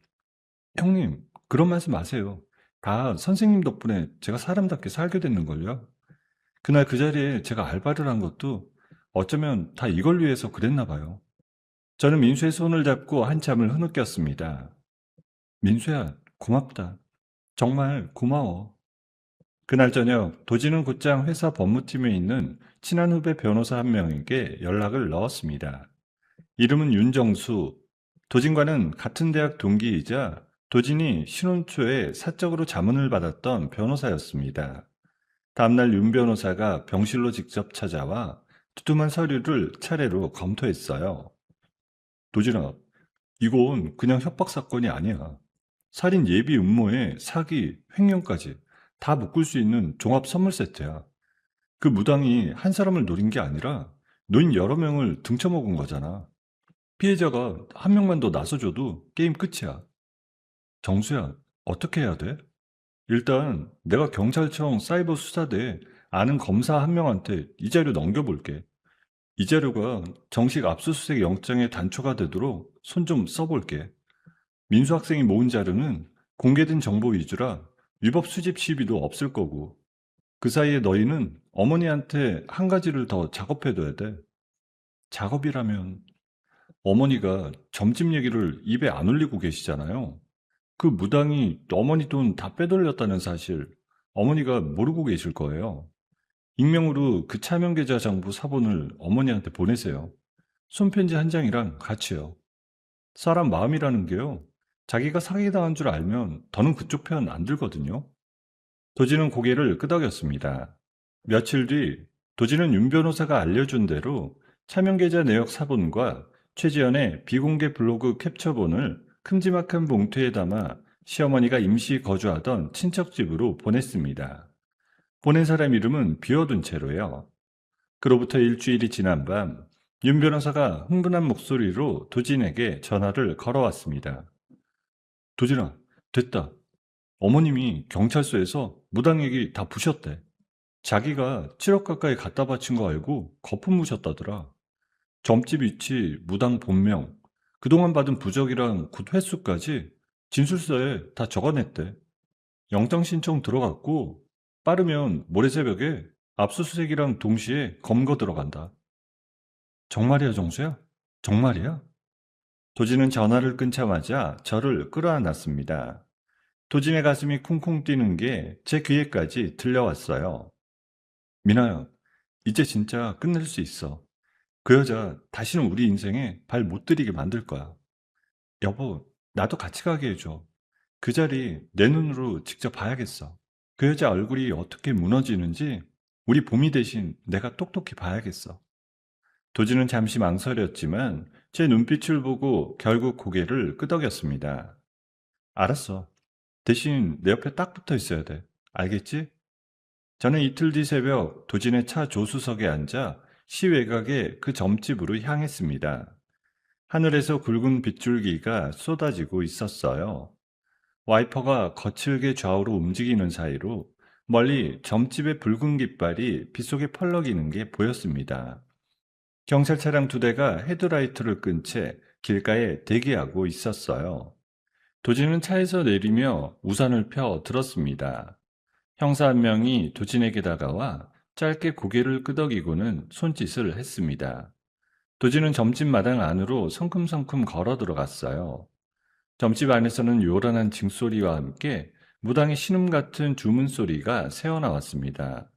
형님, 그런 말씀 마세요. 다 선생님 덕분에 제가 사람답게 살게 됐는걸요. 그날 그 자리에 제가 알바를 한 것도 어쩌면 다 이걸 위해서 그랬나 봐요. 저는 민수의 손을 잡고 한참을 흐느꼈습니다. 민수야, 고맙다. 정말 고마워. 그날 저녁 도지는 곧장 회사 법무팀에 있는 친한 후배 변호사 한 명에게 연락을 넣었습니다. 이름은 윤정수. 도진과는 같은 대학 동기이자 도진이 신혼 초에 사적으로 자문을 받았던 변호사였습니다. 다음날 윤 변호사가 병실로 직접 찾아와 두툼한 서류를 차례로 검토했어요. 도진아, 이건 그냥 협박 사건이 아니야. 살인 예비 음모에 사기, 횡령까지 다 묶을 수 있는 종합 선물 세트야. 그 무당이 한 사람을 노린 게 아니라 노인 여러 명을 등쳐먹은 거잖아. 피해자가 한 명만 더 나서줘도 게임 끝이야. 정수야, 어떻게 해야 돼? 일단 내가 경찰청 사이버 수사대에 아는 검사 한 명한테 이 자료 넘겨볼게. 이 자료가 정식 압수수색 영장의 단초가 되도록 손 좀 써볼게. 민수 학생이 모은 자료는 공개된 정보 위주라 위법 수집 시비도 없을 거고. 그 사이에 너희는 어머니한테 한 가지를 더 작업해둬야 돼. 작업이라면 어머니가 점집 얘기를 입에 안 올리고 계시잖아요. 그 무당이 어머니 돈 다 빼돌렸다는 사실 어머니가 모르고 계실 거예요. 익명으로 그 차명계좌 정보 사본을 어머니한테 보내세요. 손편지 한 장이랑 같이요. 사람 마음이라는 게요. 자기가 사기당한 줄 알면 더는 그쪽 편 안 들거든요. 도지는 고개를 끄덕였습니다. 며칠 뒤 도지는 윤 변호사가 알려준 대로 차명계좌 내역 사본과 최지연의 비공개 블로그 캡처본을 큼지막한 봉투에 담아 시어머니가 임시 거주하던 친척집으로 보냈습니다. 보낸 사람 이름은 비워둔 채로요. 그로부터 일주일이 지난 밤, 윤 변호사가 흥분한 목소리로 도진에게 전화를 걸어왔습니다. 도진아, 됐다. 어머님이 경찰서에서 무당 얘기 다 부셨대. 자기가 7억 가까이 갖다 바친 거 알고 거품 무셨다더라. 점집 위치, 무당 본명, 그동안 받은 부적이랑 굿 횟수까지 진술서에 다 적어냈대. 영장 신청 들어갔고 빠르면 모레 새벽에 압수수색이랑 동시에 검거 들어간다. 정말이야, 정수야? 정말이야? 도진은 전화를 끊자마자 저를 끌어안았습니다. 도진의 가슴이 쿵쿵 뛰는 게 제 귀에까지 들려왔어요. 미나야, 이제 진짜 끝낼 수 있어. 그 여자 다시는 우리 인생에 발 못 들이게 만들 거야. 여보, 나도 같이 가게 해줘. 그 자리 내 눈으로 직접 봐야겠어. 그 여자 얼굴이 어떻게 무너지는지 우리 봄이 대신 내가 똑똑히 봐야겠어. 도지는 잠시 망설였지만 제 눈빛을 보고 결국 고개를 끄덕였습니다. 알았어. 대신 내 옆에 딱 붙어 있어야 돼. 알겠지? 저는 이틀 뒤 새벽 도진의 차 조수석에 앉아 시외곽의 그 점집으로 향했습니다. 하늘에서 굵은 빗줄기가 쏟아지고 있었어요. 와이퍼가 거칠게 좌우로 움직이는 사이로 멀리 점집의 붉은 깃발이 빗속에 펄럭이는 게 보였습니다. 경찰 차량 2대가 헤드라이트를 끈 채 길가에 대기하고 있었어요. 도진은 차에서 내리며 우산을 펴 들었습니다. 형사 한 명이 도진에게 다가와 짧게 고개를 끄덕이고는 손짓을 했습니다. 도진은 점집 마당 안으로 성큼성큼 걸어 들어갔어요. 점집 안에서는 요란한 징소리와 함께 무당의 신음 같은 주문 소리가 새어나왔습니다.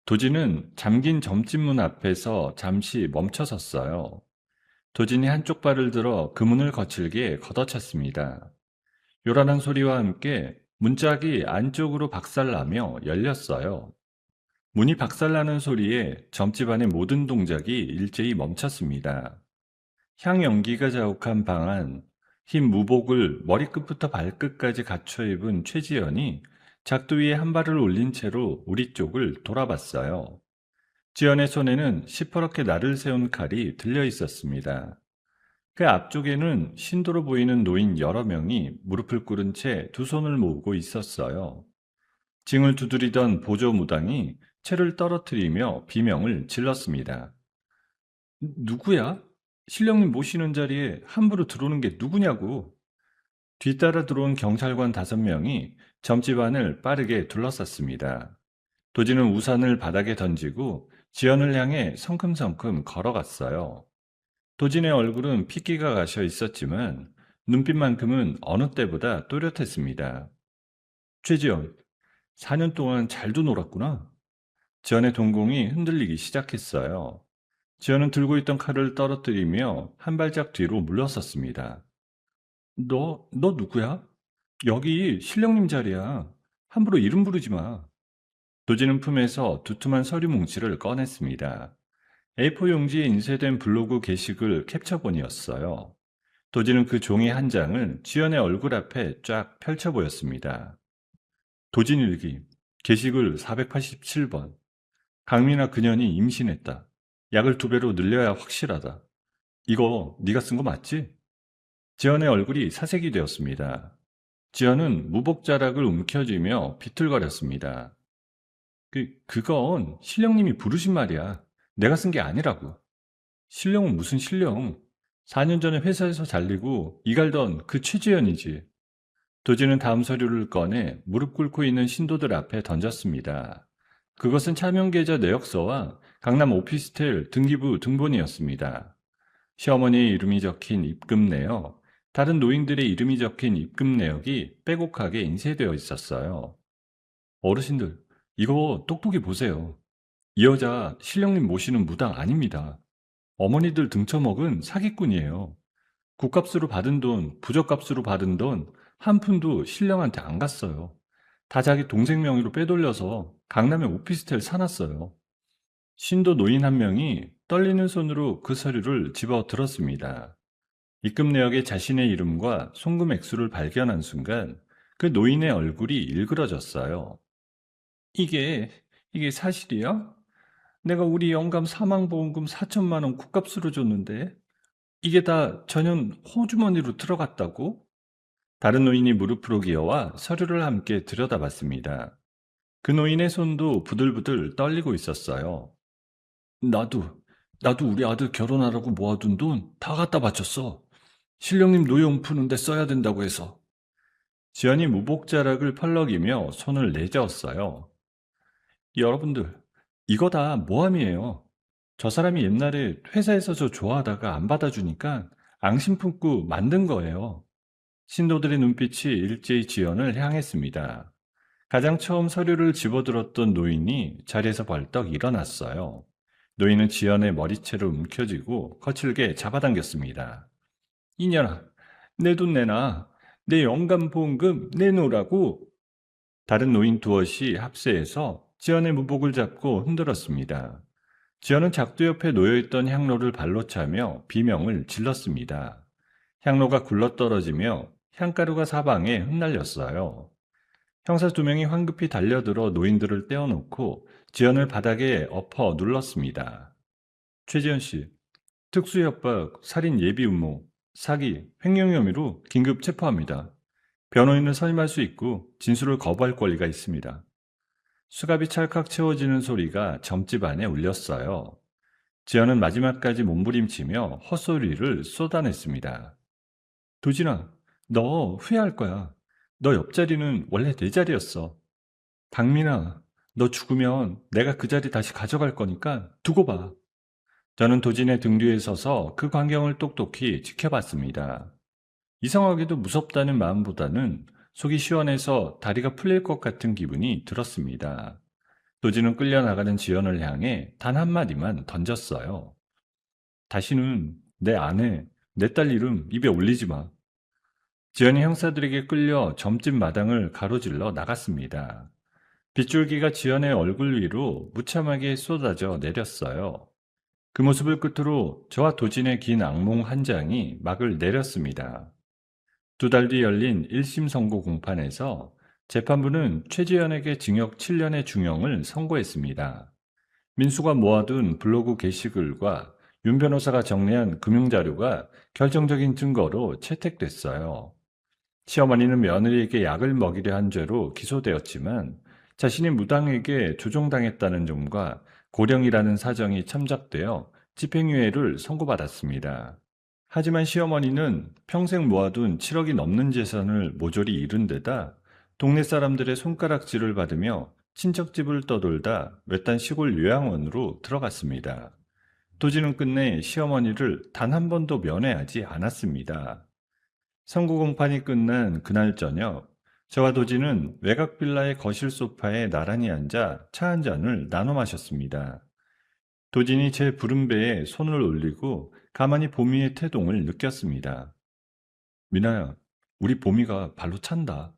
도진은 잠긴 점집 문 앞에서 잠시 멈춰 섰어요. 도진이 한쪽 발을 들어 그 문을 거칠게 걷어찼습니다. 요란한 소리와 함께 문짝이 안쪽으로 박살나며 열렸어요. 문이 박살나는 소리에 점집 안의 모든 동작이 일제히 멈췄습니다. 향연기가 자욱한 방 안, 흰 무복을 머리끝부터 발끝까지 갖춰 입은 최지연이 작두 위에 한 발을 올린 채로 우리 쪽을 돌아봤어요. 지연의 손에는 시퍼렇게 날을 세운 칼이 들려 있었습니다. 그 앞쪽에는 신도로 보이는 노인 여러 명이 무릎을 꿇은 채 두 손을 모으고 있었어요. 징을 두드리던 보조 무당이 채를 떨어뜨리며 비명을 질렀습니다. 누구야? 신령님 모시는 자리에 함부로 들어오는 게 누구냐고. 뒤따라 들어온 경찰관 5명이 점집 안을 빠르게 둘러쌌습니다. 도진은 우산을 바닥에 던지고 지연을 향해 성큼성큼 걸어갔어요. 도진의 얼굴은 핏기가 가셔 있었지만 눈빛만큼은 어느 때보다 또렷했습니다. 최지연, 4년 동안 잘도 놀았구나. 지연의 동공이 흔들리기 시작했어요. 지연은 들고 있던 칼을 떨어뜨리며 한 발짝 뒤로 물러섰습니다. 너 누구야? 여기 신령님 자리야. 함부로 이름 부르지 마. 도진은 품에서 두툼한 서류 뭉치를 꺼냈습니다. A4 용지에 인쇄된 블로그 게시글 캡처본이었어요. 도진은 그 종이 한 장을 지연의 얼굴 앞에 쫙 펼쳐 보였습니다. 도진 일기, 게시글 487번. 강민아 그년이 임신했다. 약을 2배로 늘려야 확실하다. 이거 네가 쓴 거 맞지? 지연의 얼굴이 사색이 되었습니다. 지연은 무복자락을 움켜쥐며 비틀거렸습니다. 그건 신령님이 부르신 말이야. 내가 쓴 게 아니라고. 신령은 무슨 신령? 4년 전에 회사에서 잘리고 이갈던 그 최지연이지. 도지는 다음 서류를 꺼내 무릎 꿇고 있는 신도들 앞에 던졌습니다. 그것은 차명계좌 내역서와 강남 오피스텔 등기부 등본이었습니다. 시어머니의 이름이 적힌 입금 내역, 다른 노인들의 이름이 적힌 입금 내역이 빼곡하게 인쇄되어 있었어요. 어르신들, 이거 똑똑히 보세요. 이 여자 신령님 모시는 무당 아닙니다. 어머니들 등쳐먹은 사기꾼이에요. 국값으로 받은 돈, 부적값으로 받은 돈, 한 푼도 신령한테 안 갔어요. 다 자기 동생 명의로 빼돌려서 강남에 오피스텔 사놨어요. 신도 노인 한 명이 떨리는 손으로 그 서류를 집어 들었습니다. 입금 내역에 자신의 이름과 송금 액수를 발견한 순간 그 노인의 얼굴이 일그러졌어요. 이게, 이게 사실이야? 내가 우리 영감 사망보험금 4천만 원 국값으로 줬는데 이게 다 전현 호주머니로 들어갔다고? 다른 노인이 무릎으로 기어와 서류를 함께 들여다봤습니다. 그 노인의 손도 부들부들 떨리고 있었어요. 나도, 나도 우리 아들 결혼하라고 모아둔 돈 다 갖다 바쳤어. 신령님 노예용 푸는데 써야 된다고 해서. 지연이 무복자락을 펄럭이며 손을 내저었어요. 여러분들, 이거 다 모함이에요. 저 사람이 옛날에 회사에서 저 좋아하다가 안 받아주니까 앙심 품고 만든 거예요. 신도들의 눈빛이 일제히 지연을 향했습니다. 가장 처음 서류를 집어들었던 노인이 자리에서 벌떡 일어났어요. 노인은 지연의 머리채를 움켜쥐고 거칠게 잡아당겼습니다. 이년아, 내 돈 내놔. 내 영감보험금 내놓으라고. 다른 노인 두엇이 합세해서 지연의 무복을 잡고 흔들었습니다. 지연은 작두 옆에 놓여있던 향로를 발로 차며 비명을 질렀습니다. 향로가 굴러떨어지며 향가루가 사방에 흩날렸어요. 형사 두 명이 황급히 달려들어 노인들을 떼어놓고 지연을 바닥에 엎어 눌렀습니다. 최지연 씨, 특수협박, 살인 예비 음모, 사기, 횡령 혐의로 긴급 체포합니다. 변호인은 선임할 수 있고 진술을 거부할 권리가 있습니다. 수갑이 찰칵 채워지는 소리가 점집 안에 울렸어요. 지연은 마지막까지 몸부림치며 헛소리를 쏟아냈습니다. 도진아, 너 후회할 거야. 너 옆자리는 원래 내 자리였어. 박민아, 너 죽으면 내가 그 자리 다시 가져갈 거니까 두고 봐. 저는 도진의 등 뒤에 서서 그 광경을 똑똑히 지켜봤습니다. 이상하게도 무섭다는 마음보다는 속이 시원해서 다리가 풀릴 것 같은 기분이 들었습니다. 도진은 끌려나가는 지연을 향해 단 한마디만 던졌어요. 다시는 내 아내, 내 딸 이름 입에 올리지 마. 지연이 형사들에게 끌려 점집 마당을 가로질러 나갔습니다. 빗줄기가 지연의 얼굴 위로 무참하게 쏟아져 내렸어요. 그 모습을 끝으로 저와 도진의 긴 악몽 한 장이 막을 내렸습니다. 2달 뒤 열린 1심 선고 공판에서 재판부는 최지연에게 징역 7년의 중형을 선고했습니다. 민수가 모아둔 블로그 게시글과 윤 변호사가 정리한 금융자료가 결정적인 증거로 채택됐어요. 시어머니는 며느리에게 약을 먹이려 한 죄로 기소되었지만 자신이 무당에게 조종당했다는 점과 고령이라는 사정이 첨작되어 집행유예를 선고받았습니다. 하지만 시어머니는 평생 모아둔 7억이 넘는 재산을 모조리 잃은 데다 동네 사람들의 손가락질을 받으며 친척집을 떠돌다 외딴 시골 요양원으로 들어갔습니다. 도지는 끝내 시어머니를 단 한 번도 면회하지 않았습니다. 선고 공판이 끝난 그날 저녁, 저와 도지는 외곽 빌라의 거실 소파에 나란히 앉아 차 한 잔을 나눠 마셨습니다. 도진이 제 부른 배에 손을 올리고 가만히 보미의 태동을 느꼈습니다. 미나야, 우리 보미가 발로 찬다.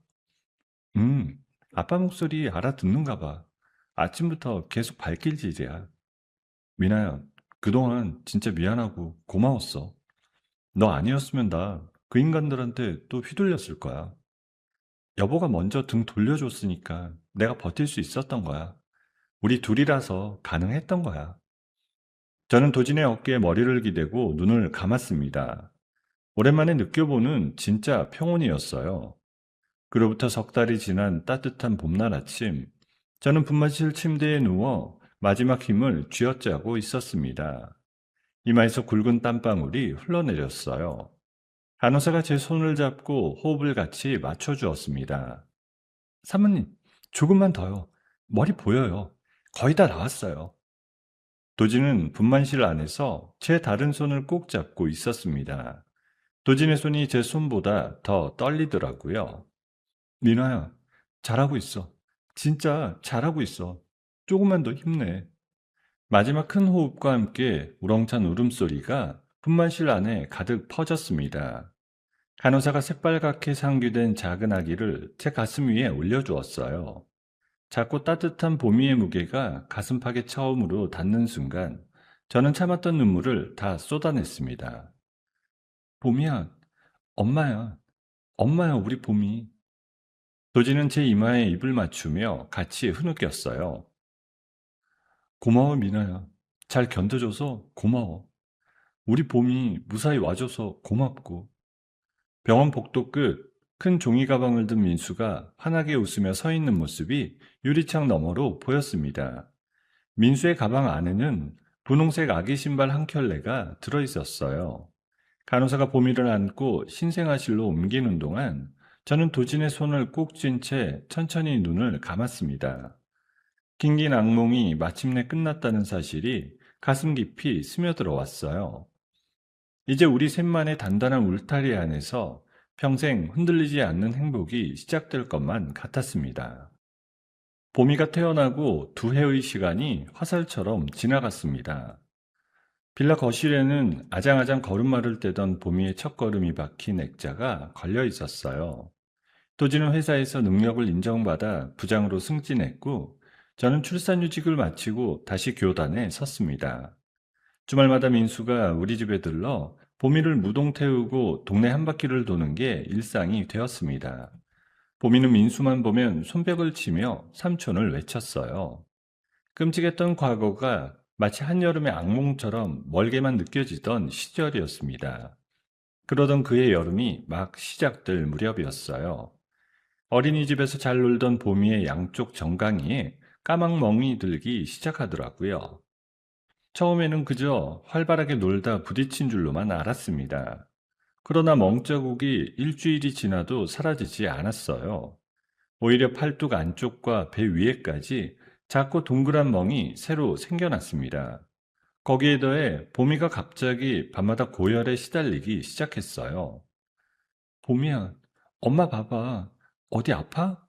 아빠 목소리 알아듣는가 봐. 아침부터 계속 발길질이야. 미나야, 그동안 진짜 미안하고 고마웠어. 너 아니었으면 나 그 인간들한테 또 휘둘렸을 거야. 여보가 먼저 등 돌려줬으니까 내가 버틸 수 있었던 거야. 우리 둘이라서 가능했던 거야. 저는 도진의 어깨에 머리를 기대고 눈을 감았습니다. 오랜만에 느껴보는 진짜 평온이었어요. 그로부터 석 달이 지난 따뜻한 봄날 아침, 저는 분마실 침대에 누워 마지막 힘을 쥐어짜고 있었습니다. 이마에서 굵은 땀방울이 흘러내렸어요. 간호사가 제 손을 잡고 호흡을 같이 맞춰주었습니다. 사모님, 조금만 더요. 머리 보여요. 거의 다 나왔어요. 도진은 분만실 안에서 제 다른 손을 꼭 잡고 있었습니다. 도진의 손이 제 손보다 더 떨리더라고요. 민아야, 잘하고 있어. 진짜 잘하고 있어. 조금만 더 힘내. 마지막 큰 호흡과 함께 우렁찬 울음소리가 분만실 안에 가득 퍼졌습니다. 간호사가 새빨갛게 상규된 작은 아기를 제 가슴 위에 올려주었어요. 작고 따뜻한 보미의 무게가 가슴팍에 처음으로 닿는 순간 저는 참았던 눈물을 다 쏟아냈습니다. 보미야, 엄마야, 엄마야, 우리 보미. 도지는 제 이마에 입을 맞추며 같이 흐느꼈어요. 고마워, 미나야. 잘 견뎌줘서 고마워. 우리 봄이 무사히 와줘서 고맙고. 병원 복도 끝 큰 종이 가방을 든 민수가 환하게 웃으며 서 있는 모습이 유리창 너머로 보였습니다. 민수의 가방 안에는 분홍색 아기 신발 한 켤레가 들어있었어요. 간호사가 보미를 안고 신생아실로 옮기는 동안 저는 도진의 손을 꼭 쥔 채 천천히 눈을 감았습니다. 긴긴 악몽이 마침내 끝났다는 사실이 가슴 깊이 스며들어 왔어요. 이제 우리 셋만의 단단한 울타리 안에서 평생 흔들리지 않는 행복이 시작될 것만 같았습니다. 보미가 태어나고 두 해의 시간이 화살처럼 지나갔습니다. 빌라 거실에는 아장아장 걸음마를 떼던 보미의 첫걸음이 박힌 액자가 걸려 있었어요. 도지는 회사에서 능력을 인정받아 부장으로 승진했고, 저는 출산휴직을 마치고 다시 교단에 섰습니다. 주말마다 민수가 우리 집에 들러 보미를 무동 태우고 동네 한 바퀴를 도는 게 일상이 되었습니다. 보미는 민수만 보면 손뼉을 치며 삼촌을 외쳤어요. 끔찍했던 과거가 마치 한여름의 악몽처럼 멀게만 느껴지던 시절이었습니다. 그러던 그의 여름이 막 시작될 무렵이었어요. 어린이집에서 잘 놀던 보미의 양쪽 정강이에 까막멍이 들기 시작하더라고요. 처음에는 그저 활발하게 놀다 부딪힌 줄로만 알았습니다. 그러나 멍자국이 일주일이 지나도 사라지지 않았어요. 오히려 팔뚝 안쪽과 배 위에까지 작고 동그란 멍이 새로 생겨났습니다. 거기에 더해 보미가 갑자기 밤마다 고열에 시달리기 시작했어요. 보미야, 엄마 봐봐. 어디 아파?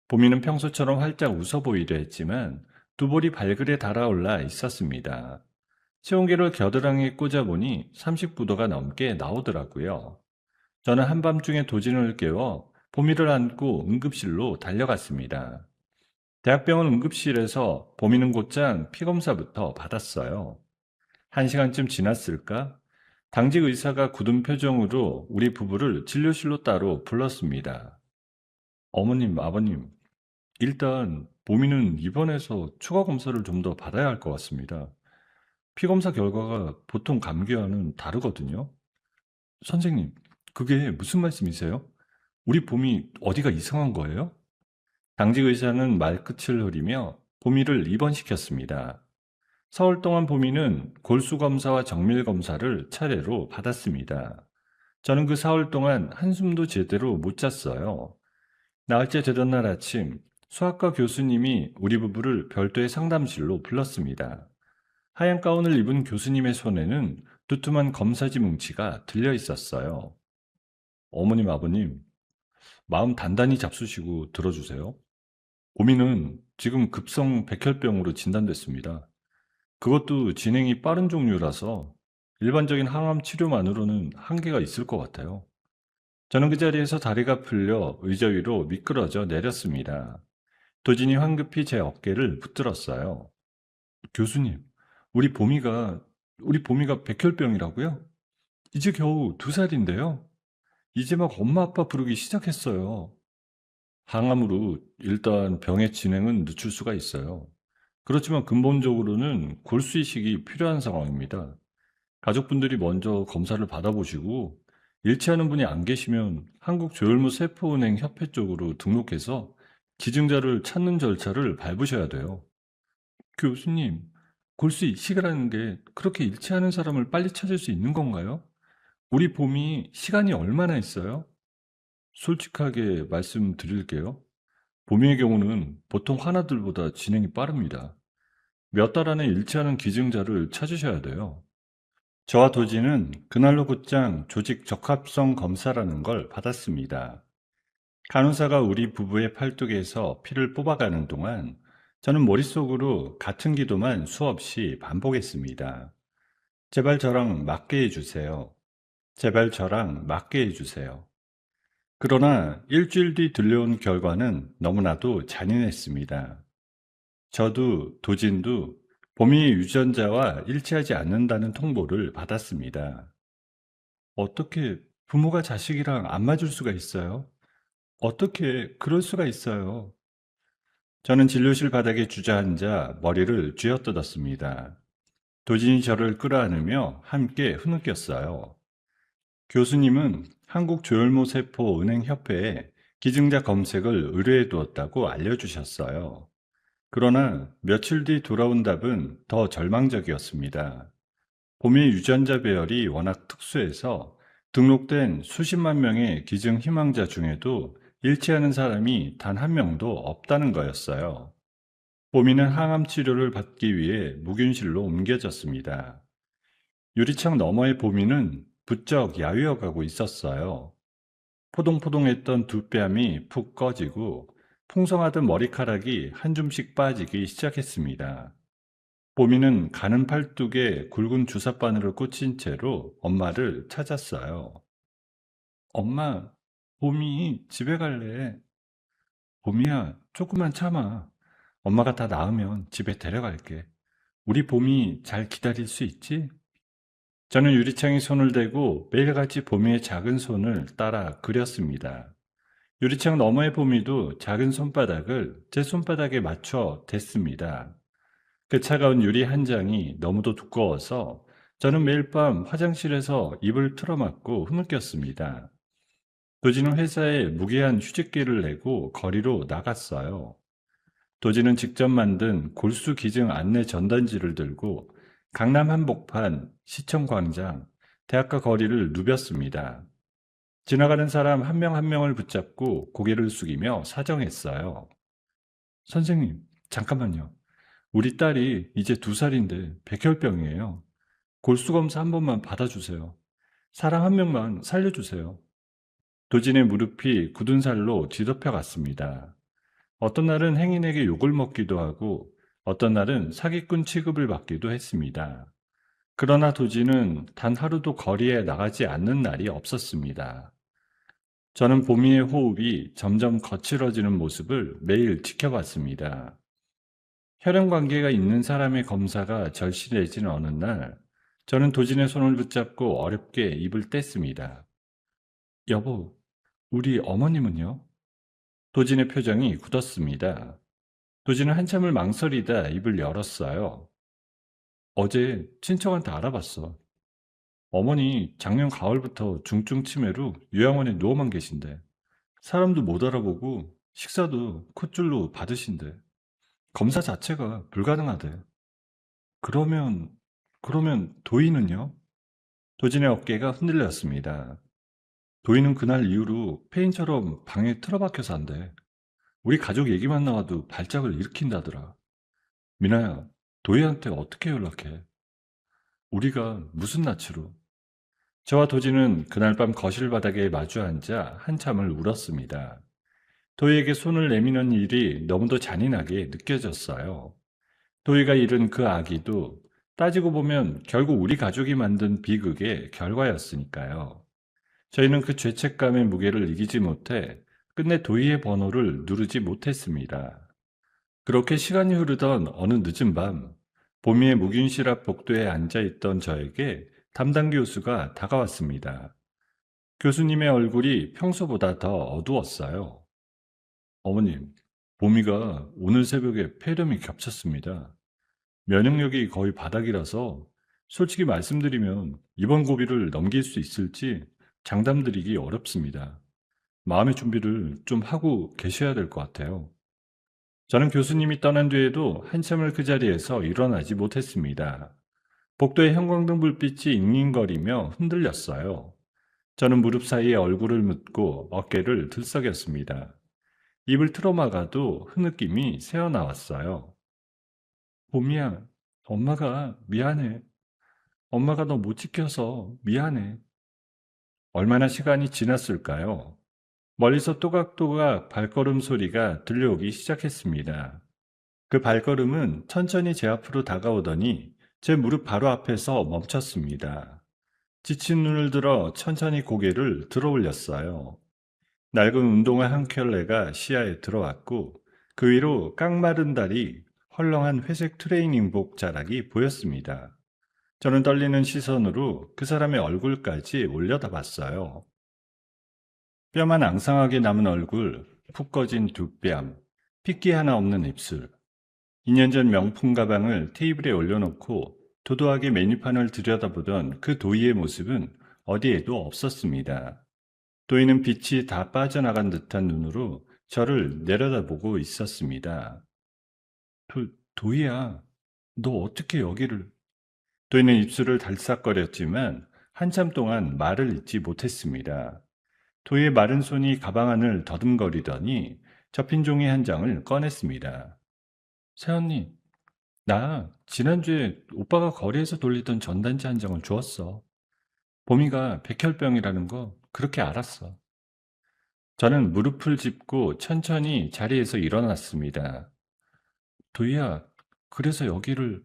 보미는 평소처럼 활짝 웃어 보이려 했지만 두 볼이 발글에 달아올라 있었습니다. 체온계를 겨드랑이에 꽂아보니 39도가 넘게 나오더라고요. 저는 한밤중에 도진을 깨워 보미를 안고 응급실로 달려갔습니다. 대학병원 응급실에서 보미는 곧장 피검사부터 받았어요. 1시간쯤 지났을까? 당직 의사가 굳은 표정으로 우리 부부를 진료실로 따로 불렀습니다. 어머님, 아버님, 일단 보미는 입원해서 추가 검사를 좀 더 받아야 할 것 같습니다. 피검사 결과가 보통 감기와는 다르거든요. 선생님, 그게 무슨 말씀이세요? 우리 봄이 어디가 이상한 거예요? 당직 의사는 말끝을 흐리며 보미를 입원시켰습니다. 사흘 동안 보미는 골수 검사와 정밀 검사를 차례로 받았습니다. 저는 그 사흘 동안 한숨도 제대로 못 잤어요. 나흘째 되던 날 아침, 수학과 교수님이 우리 부부를 별도의 상담실로 불렀습니다. 하얀 가운을 입은 교수님의 손에는 두툼한 검사지 뭉치가 들려 있었어요. 어머님, 아버님, 마음 단단히 잡수시고 들어주세요. 보미는 지금 급성 백혈병으로 진단됐습니다. 그것도 진행이 빠른 종류라서 일반적인 항암 치료만으로는 한계가 있을 것 같아요. 저는 그 자리에서 다리가 풀려 의자 위로 미끄러져 내렸습니다. 도진이 황급히 제 어깨를 붙들었어요. 교수님, 우리 보미가, 우리 보미가 백혈병이라고요? 이제 겨우 2살인데요. 이제 막 엄마 아빠 부르기 시작했어요. 항암으로 일단 병의 진행은 늦출 수가 있어요. 그렇지만 근본적으로는 골수 이식이 필요한 상황입니다. 가족분들이 먼저 검사를 받아보시고 일치하는 분이 안 계시면 한국조혈무세포은행협회 쪽으로 등록해서 기증자를 찾는 절차를 밟으셔야 돼요. 교수님, 골수 이식을 하는 게 그렇게 일치하는 사람을 빨리 찾을 수 있는 건가요? 우리 봄이 시간이 얼마나 있어요? 솔직하게 말씀드릴게요. 봄의 경우는 보통 하나들보다 진행이 빠릅니다. 몇 달 안에 일치하는 기증자를 찾으셔야 돼요. 저와 도지는 그날로 곧장 조직 적합성 검사라는 걸 받았습니다. 간호사가 우리 부부의 팔뚝에서 피를 뽑아가는 동안 저는 머릿속으로 같은 기도만 수없이 반복했습니다. 제발 저랑 맞게 해주세요. 제발 저랑 맞게 해주세요. 그러나 일주일 뒤 들려온 결과는 너무나도 잔인했습니다. 저도 도진도 범위 유전자와 일치하지 않는다는 통보를 받았습니다. 어떻게 부모가 자식이랑 안 맞을 수가 있어요? 어떻게 그럴 수가 있어요? 저는 진료실 바닥에 주저앉아 머리를 쥐어뜯었습니다. 도진이 저를 끌어안으며 함께 흐느꼈어요. 교수님은 한국조혈모세포은행협회에 기증자 검색을 의뢰해 두었다고 알려주셨어요. 그러나 며칠 뒤 돌아온 답은 더 절망적이었습니다. 봄의 유전자 배열이 워낙 특수해서 등록된 수십만 명의 기증 희망자 중에도 일치하는 사람이 단 한 명도 없다는 거였어요. 봄이는 항암 치료를 받기 위해 무균실로 옮겨졌습니다. 유리창 너머의 봄이는 부쩍 야위어 가고 있었어요. 포동포동했던 두 뺨이 푹 꺼지고 풍성하던 머리카락이 한 줌씩 빠지기 시작했습니다. 봄이는 가는 팔뚝에 굵은 주사바늘을 꽂힌 채로 엄마를 찾았어요. 엄마, 봄이 집에 갈래. 봄이야, 조금만 참아. 엄마가 다 나으면 집에 데려갈게. 우리 봄이 잘 기다릴 수 있지? 저는 유리창에 손을 대고 매일같이 봄이의 작은 손을 따라 그렸습니다. 유리창 너머의 봄이도 작은 손바닥을 제 손바닥에 맞춰 댔습니다. 그 차가운 유리 한 장이 너무도 두꺼워서 저는 매일 밤 화장실에서 입을 틀어막고 흐느꼈습니다. 도지는 회사에 무게한 휴직기를 내고 거리로 나갔어요. 도지는 직접 만든 골수 기증 안내 전단지를 들고 강남 한복판, 시청광장, 대학가 거리를 누볐습니다. 지나가는 사람 한 명 한 명을 붙잡고 고개를 숙이며 사정했어요. 선생님, 잠깐만요. 우리 딸이 이제 2살인데 백혈병이에요. 골수검사 한 번만 받아주세요. 사람 한 명만 살려주세요. 도진의 무릎이 굳은 살로 뒤덮여 갔습니다. 어떤 날은 행인에게 욕을 먹기도 하고 어떤 날은 사기꾼 취급을 받기도 했습니다. 그러나 도진은 단 하루도 거리에 나가지 않는 날이 없었습니다. 저는 보미의 호흡이 점점 거칠어지는 모습을 매일 지켜봤습니다. 혈연 관계가 있는 사람의 검사가 절실해진 어느 날, 저는 도진의 손을 붙잡고 어렵게 입을 뗐습니다. 여보, 우리 어머님은요? 도진의 표정이 굳었습니다. 도진은 한참을 망설이다 입을 열었어요. 어제 친척한테 알아봤어. 어머니 작년 가을부터 중증 치매로 요양원에 누워만 계신데 사람도 못 알아보고 식사도 콧줄로 받으신대. 검사 자체가 불가능하대. 그러면 도희는요? 도진의 어깨가 흔들렸습니다. 도희는 그날 이후로 페인처럼 방에 틀어박혀 산대. 우리 가족 얘기만 나와도 발작을 일으킨다더라. 미나야, 도희한테 어떻게 연락해? 우리가 무슨 낯으로? 저와 도진은 그날 밤 거실 바닥에 마주 앉아 한참을 울었습니다. 도희에게 손을 내미는 일이 너무도 잔인하게 느껴졌어요. 도희가 잃은 그 아기도 따지고 보면 결국 우리 가족이 만든 비극의 결과였으니까요. 저희는 그 죄책감의 무게를 이기지 못해 끝내 도희의 번호를 누르지 못했습니다. 그렇게 시간이 흐르던 어느 늦은 밤, 보미의 무균실 앞 복도에 앉아있던 저에게 담당 교수가 다가왔습니다. 교수님의 얼굴이 평소보다 더 어두웠어요. 어머님, 보미가 오늘 새벽에 폐렴이 겹쳤습니다. 면역력이 거의 바닥이라서 솔직히 말씀드리면 이번 고비를 넘길 수 있을지 장담드리기 어렵습니다. 마음의 준비를 좀 하고 계셔야 될 것 같아요. 저는 교수님이 떠난 뒤에도 한참을 그 자리에서 일어나지 못했습니다. 복도의 형광등 불빛이 잉잉거리며 흔들렸어요. 저는 무릎 사이에 얼굴을 묻고 어깨를 들썩였습니다. 입을 틀어막아도 흐느낌이 새어나왔어요. 봄이야, 엄마가 미안해. 엄마가 너 못 지켜서 미안해. 얼마나 시간이 지났을까요? 멀리서 또각또각 발걸음 소리가 들려오기 시작했습니다. 그 발걸음은 천천히 제 앞으로 다가오더니 제 무릎 바로 앞에서 멈췄습니다. 지친 눈을 들어 천천히 고개를 들어 올렸어요. 낡은 운동화 한 켤레가 시야에 들어왔고 그 위로 깡마른 다리, 헐렁한 회색 트레이닝복 자락이 보였습니다. 저는 떨리는 시선으로 그 사람의 얼굴까지 올려다봤어요. 뼈만 앙상하게 남은 얼굴, 푹 꺼진 두 뺨, 핏기 하나 없는 입술. 2년 전 명품 가방을 테이블에 올려놓고 도도하게 메뉴판을 들여다보던 그 도희의 모습은 어디에도 없었습니다. 도희는 빛이 다 빠져나간 듯한 눈으로 저를 내려다보고 있었습니다. 도희야, 너 어떻게 여기를... 도희는 입술을 달싹거렸지만 한참 동안 말을 잇지 못했습니다. 도희의 마른 손이 가방 안을 더듬거리더니 접힌 종이 한 장을 꺼냈습니다. 새언니, 나 지난주에 오빠가 거리에서 돌리던 전단지 한 장을 주었어. 봄이가 백혈병이라는 거 그렇게 알았어. 저는 무릎을 짚고 천천히 자리에서 일어났습니다. 도희야, 그래서 여기를...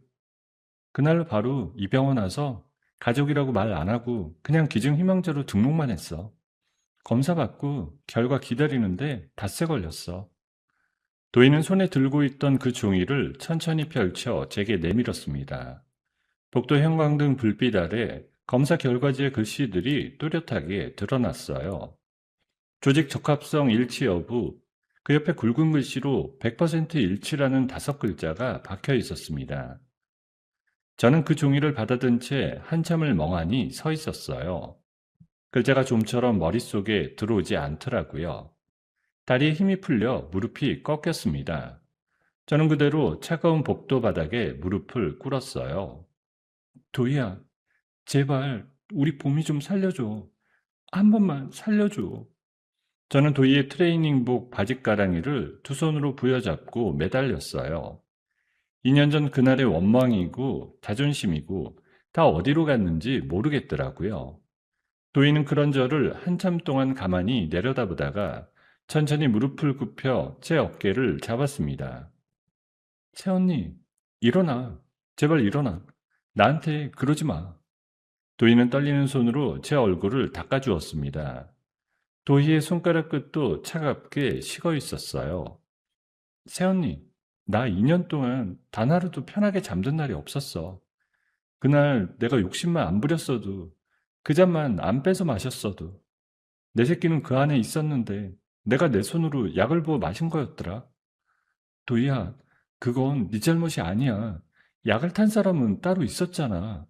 그날로 바로 이 병원 와서 가족이라고 말 안 하고 그냥 기증희망자로 등록만 했어. 검사 받고 결과 기다리는데 닷새 걸렸어. 도희는 손에 들고 있던 그 종이를 천천히 펼쳐 제게 내밀었습니다. 복도 형광등 불빛 아래 검사 결과지의 글씨들이 또렷하게 드러났어요. 조직 적합성 일치 여부, 그 옆에 굵은 글씨로 100% 일치라는 5글자가 박혀 있었습니다. 저는 그 종이를 받아든 채 한참을 멍하니 서 있었어요. 글자가 좀처럼 머릿속에 들어오지 않더라고요. 다리에 힘이 풀려 무릎이 꺾였습니다. 저는 그대로 차가운 복도 바닥에 무릎을 꿇었어요. 도희야, 제발 우리 봄이 좀 살려줘. 한 번만 살려줘. 저는 도희의 트레이닝복 바짓가랑이를 두 손으로 부여잡고 매달렸어요. 2년 전 그날의 원망이고 자존심이고 다 어디로 갔는지 모르겠더라고요. 도희는 그런 저를 한참 동안 가만히 내려다보다가 천천히 무릎을 굽혀 제 어깨를 잡았습니다. 새언니, 일어나. 제발 일어나. 나한테 그러지 마. 도희는 떨리는 손으로 제 얼굴을 닦아주었습니다. 도희의 손가락 끝도 차갑게 식어 있었어요. 새언니, 나 2년 동안 단 하루도 편하게 잠든 날이 없었어. 그날 내가 욕심만 안 부렸어도, 그 잔만 안 빼서 마셨어도, 내 새끼는 그 안에 있었는데 내가 내 손으로 약을 부어 마신 거였더라. 도희야, 그건 네 잘못이 아니야. 약을 탄 사람은 따로 있었잖아.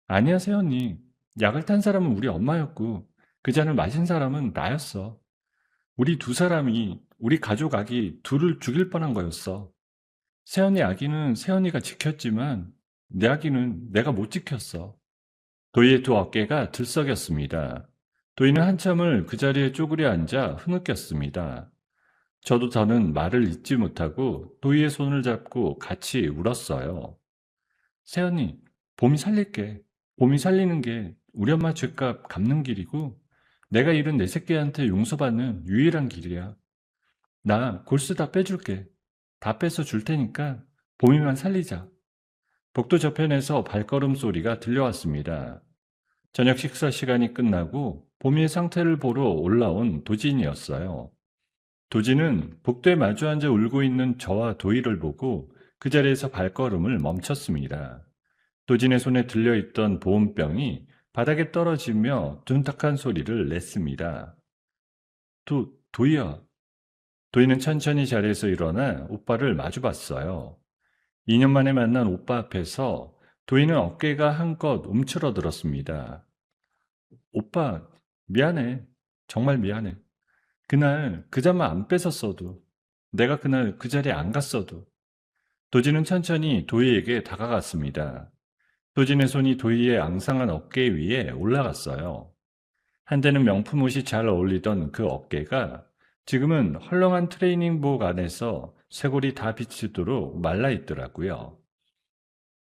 아니야, 새언니. 약을 탄 사람은 우리 엄마였고 그 잔을 마신 사람은 나였어. 우리 두 사람이 우리 가족 아기 둘을 죽일 뻔한 거였어. 새언니 아기는 새언니가 지켰지만 내 아기는 내가 못 지켰어. 도희의 두 어깨가 들썩였습니다. 도희는 한참을 그 자리에 쪼그려 앉아 흐느꼈습니다. 저도 더는 말을 잇지 못하고 도희의 손을 잡고 같이 울었어요. 새언니, 봄이 살릴게. 봄이 살리는 게 우리 엄마 죗값 갚는 길이고 내가 잃은 내 새끼한테 용서받는 유일한 길이야. 나 골수 다 빼줄게. 다 빼서 줄 테니까 봄이만 살리자. 복도 저편에서 발걸음 소리가 들려왔습니다. 저녁 식사 시간이 끝나고 봄이의 상태를 보러 올라온 도진이었어요. 도진은 복도에 마주 앉아 울고 있는 저와 도희를 보고 그 자리에서 발걸음을 멈췄습니다. 도진의 손에 들려있던 보온병이 바닥에 떨어지며 둔탁한 소리를 냈습니다. 도희야. 도희는 천천히 자리에서 일어나 오빠를 마주봤어요. 2년 만에 만난 오빠 앞에서 도희는 어깨가 한껏 움츠러들었습니다. 오빠, 미안해. 정말 미안해. 그날 그 잠만 안 뺏었어도, 내가 그날 그 자리에 안 갔어도. 도진은 천천히 도희에게 다가갔습니다. 도진의 손이 도희의 앙상한 어깨 위에 올라갔어요. 한때는 명품 옷이 잘 어울리던 그 어깨가 지금은 헐렁한 트레이닝복 안에서 쇄골이 다 비치도록 말라 있더라고요.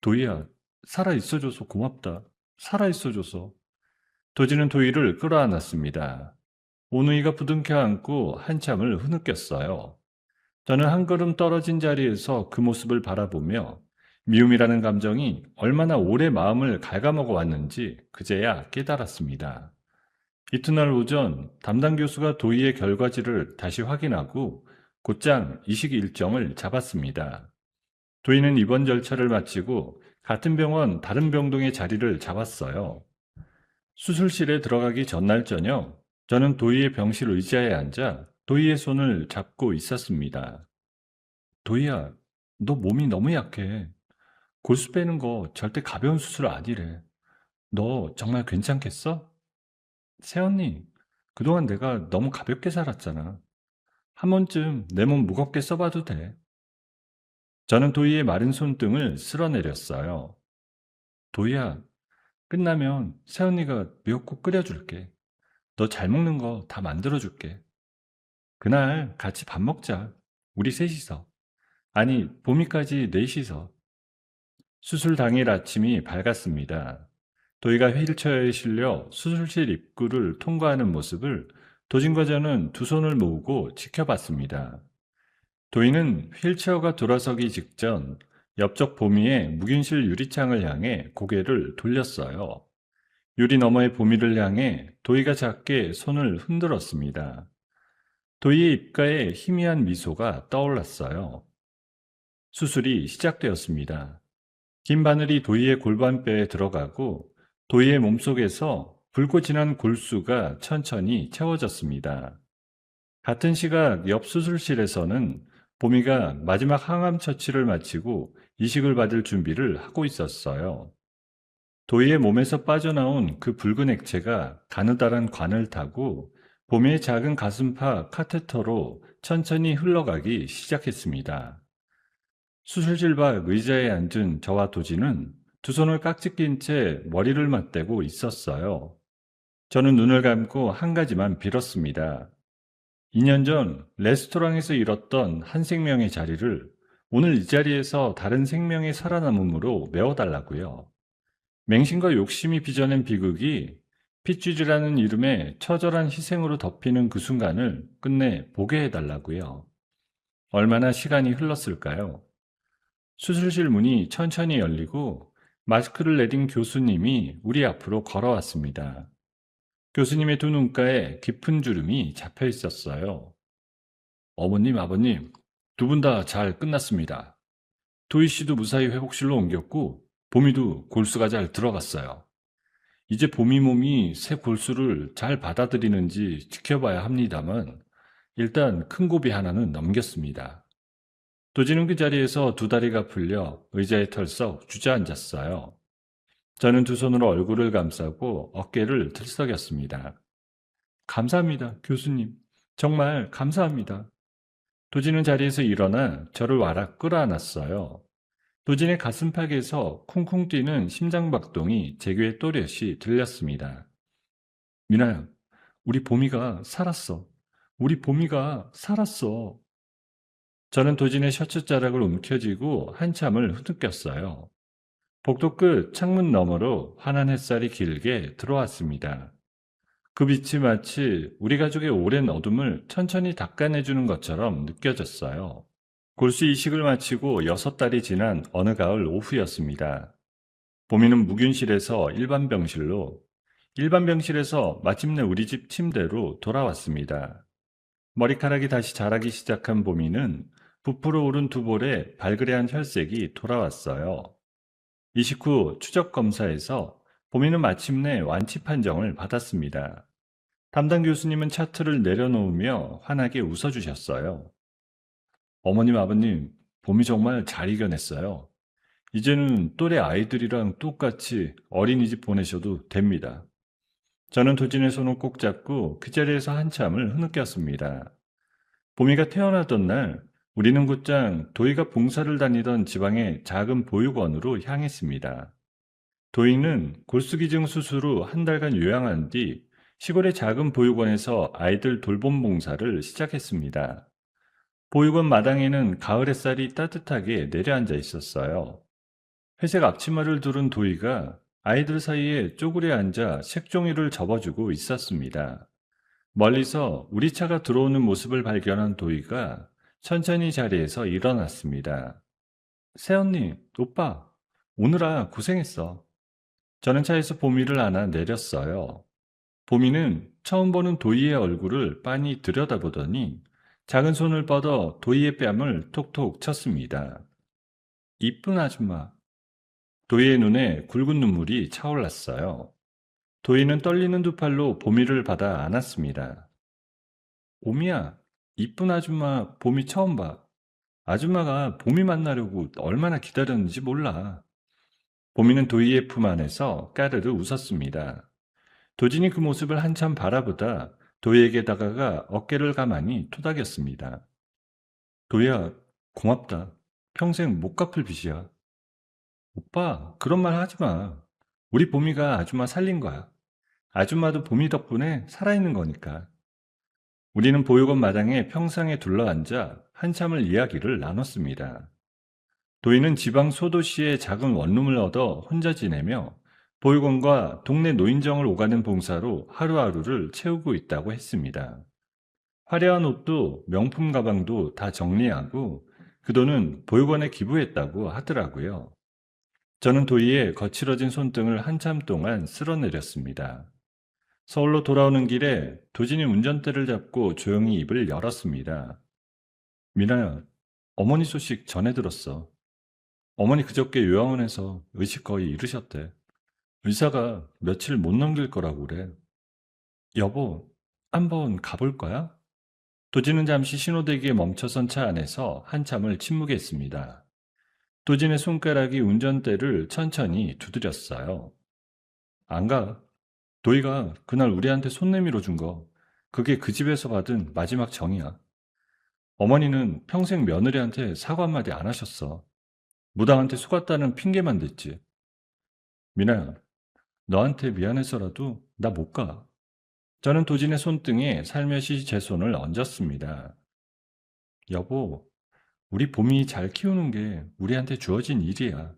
도희야, 살아있어줘서 고맙다. 살아있어줘서. 도지는 도희를 끌어안았습니다. 오누이가 부둥켜 안고 한참을 흐느꼈어요. 저는 한 걸음 떨어진 자리에서 그 모습을 바라보며 미움이라는 감정이 얼마나 오래 마음을 갉아먹어 왔는지 그제야 깨달았습니다. 이튿날 오전 담당 교수가 도희의 결과지를 다시 확인하고 곧장 이식 일정을 잡았습니다. 도희는 입원 절차를 마치고 같은 병원 다른 병동에 자리를 잡았어요. 수술실에 들어가기 전날 저녁, 저는 도희의 병실 의자에 앉아 도희의 손을 잡고 있었습니다. 도희야, 너 몸이 너무 약해. 골수 빼는 거 절대 가벼운 수술 아니래. 너 정말 괜찮겠어? 새언니, 그동안 내가 너무 가볍게 살았잖아. 한 번쯤 내 몸 무겁게 써봐도 돼. 저는 도희의 마른 손등을 쓸어내렸어요. 도희야, 끝나면 새언니가 미역국 끓여줄게. 너 잘 먹는 거 다 만들어줄게. 그날 같이 밥 먹자. 우리 셋이서. 아니, 봄이까지 넷이서. 수술 당일 아침이 밝았습니다. 도희가 휠체어에 실려 수술실 입구를 통과하는 모습을 도진과 저는 두 손을 모으고 지켜봤습니다. 도희는 휠체어가 돌아서기 직전 옆쪽 보미의 묵윤실 유리창을 향해 고개를 돌렸어요. 유리 너머의 보미를 향해 도희가 작게 손을 흔들었습니다. 도희의 입가에 희미한 미소가 떠올랐어요. 수술이 시작되었습니다. 긴 바늘이 도희의 골반뼈에 들어가고 도희의 몸속에서 붉고 진한 골수가 천천히 채워졌습니다. 같은 시각 옆 수술실에서는 보미가 마지막 항암 처치를 마치고 이식을 받을 준비를 하고 있었어요. 도희의 몸에서 빠져나온 그 붉은 액체가 가느다란 관을 타고 보미의 작은 가슴팍 카테터로 천천히 흘러가기 시작했습니다. 수술실 밖 의자에 앉은 저와 도지는 두 손을 깍지 낀 채 머리를 맞대고 있었어요. 저는 눈을 감고 한 가지만 빌었습니다. 2년 전 레스토랑에서 잃었던 한 생명의 자리를 오늘 이 자리에서 다른 생명의 살아남음으로 메워달라고요. 맹신과 욕심이 빚어낸 비극이 핏줄이라는 이름의 처절한 희생으로 덮이는 그 순간을 끝내 보게 해달라고요. 얼마나 시간이 흘렀을까요? 수술실 문이 천천히 열리고 마스크를 내린 교수님이 우리 앞으로 걸어왔습니다. 교수님의 두 눈가에 깊은 주름이 잡혀 있었어요. 어머님, 아버님, 두 분 다 잘 끝났습니다. 도희 씨도 무사히 회복실로 옮겼고 보미도 골수가 잘 들어갔어요. 이제 보미 몸이 새 골수를 잘 받아들이는지 지켜봐야 합니다만 일단 큰 고비 하나는 넘겼습니다. 도지는 그 자리에서 두 다리가 풀려 의자에 털썩 주저앉았어요. 저는 두 손으로 얼굴을 감싸고 어깨를 들썩였습니다. 감사합니다, 교수님. 정말 감사합니다. 도지는 자리에서 일어나 저를 와락 끌어안았어요. 도진의 가슴팍에서 쿵쿵 뛰는 심장박동이 제 귀에 또렷이 들렸습니다. 미나야, 우리 보미가 살았어. 우리 보미가 살았어. 저는 도진의 셔츠 자락을 움켜쥐고 한참을 흐느꼈어요. 복도 끝 창문 너머로 환한 햇살이 길게 들어왔습니다. 그 빛이 마치 우리 가족의 오랜 어둠을 천천히 닦아내주는 것처럼 느껴졌어요. 골수 이식을 마치고 6달이 지난 어느 가을 오후였습니다. 보미는 묵윤실에서 일반 병실에서 마침내 우리 집 침대로 돌아왔습니다. 머리카락이 다시 자라기 시작한 보미는 부풀어 오른 두 볼에 발그레한 혈색이 돌아왔어요. 이식 후 추적 검사에서 보미는 마침내 완치 판정을 받았습니다. 담당 교수님은 차트를 내려놓으며 환하게 웃어주셨어요. 어머님, 아버님, 보미 정말 잘 이겨냈어요. 이제는 또래 아이들이랑 똑같이 어린이집 보내셔도 됩니다. 저는 도진의 손을 꼭 잡고 그 자리에서 한참을 흐느꼈습니다. 보미가 태어나던 날 우리는 곧장 도희가 봉사를 다니던 지방의 작은 보육원으로 향했습니다. 도희는 골수기증 수술 후 한 달간 요양한 뒤 시골의 작은 보육원에서 아이들 돌봄 봉사를 시작했습니다. 보육원 마당에는 가을 햇살이 따뜻하게 내려앉아 있었어요. 회색 앞치마를 두른 도희가 아이들 사이에 쪼그려 앉아 색종이를 접어주고 있었습니다. 멀리서 우리 차가 들어오는 모습을 발견한 도희가 천천히 자리에서 일어났습니다. 새언니, 오빠, 오느라 고생했어. 저는 차에서 보미를 안아 내렸어요. 보미는 처음 보는 도희의 얼굴을 빤히 들여다보더니 작은 손을 뻗어 도희의 뺨을 톡톡 쳤습니다. 이쁜 아줌마. 도희의 눈에 굵은 눈물이 차올랐어요. 도희는 떨리는 두 팔로 보미를 받아 안았습니다. 보미야, 이쁜 아줌마 보미 처음 봐. 아줌마가 보미 만나려고 얼마나 기다렸는지 몰라. 보미는 도희의 품 안에서 까르르 웃었습니다. 도진이 그 모습을 한참 바라보다 도희에게 다가가 어깨를 가만히 토닥였습니다. 도희야, 고맙다. 평생 못 갚을 빚이야. 오빠, 그런 말 하지 마. 우리 보미가 아줌마 살린 거야. 아줌마도 보미 덕분에 살아있는 거니까. 우리는 보육원 마당에 평상에 둘러앉아 한참을 이야기를 나눴습니다. 도희는 지방 소도시의 작은 원룸을 얻어 혼자 지내며 보육원과 동네 노인정을 오가는 봉사로 하루하루를 채우고 있다고 했습니다. 화려한 옷도 명품 가방도 다 정리하고 그 돈은 보육원에 기부했다고 하더라고요. 저는 도희의 거칠어진 손등을 한참 동안 쓸어내렸습니다. 서울로 돌아오는 길에 도진이 운전대를 잡고 조용히 입을 열었습니다. 미나야, 어머니 소식 전해 들었어. 어머니 그저께 요양원에서 의식 거의 잃으셨대. 의사가 며칠 못 넘길 거라고 그래. 여보, 한번 가볼 거야? 도진은 잠시 신호대기에 멈춰선 차 안에서 한참을 침묵했습니다. 도진의 손가락이 운전대를 천천히 두드렸어요. 안 가. 도희가 그날 우리한테 손 내밀어 준 거, 그게 그 집에서 받은 마지막 정이야. 어머니는 평생 며느리한테 사과 한마디 안 하셨어. 무당한테 속았다는 핑계만 댔지. 미나야, 너한테 미안해서라도 나 못 가. 저는 도진의 손등에 살며시 제 손을 얹었습니다. 여보, 우리 봄이 잘 키우는 게 우리한테 주어진 일이야.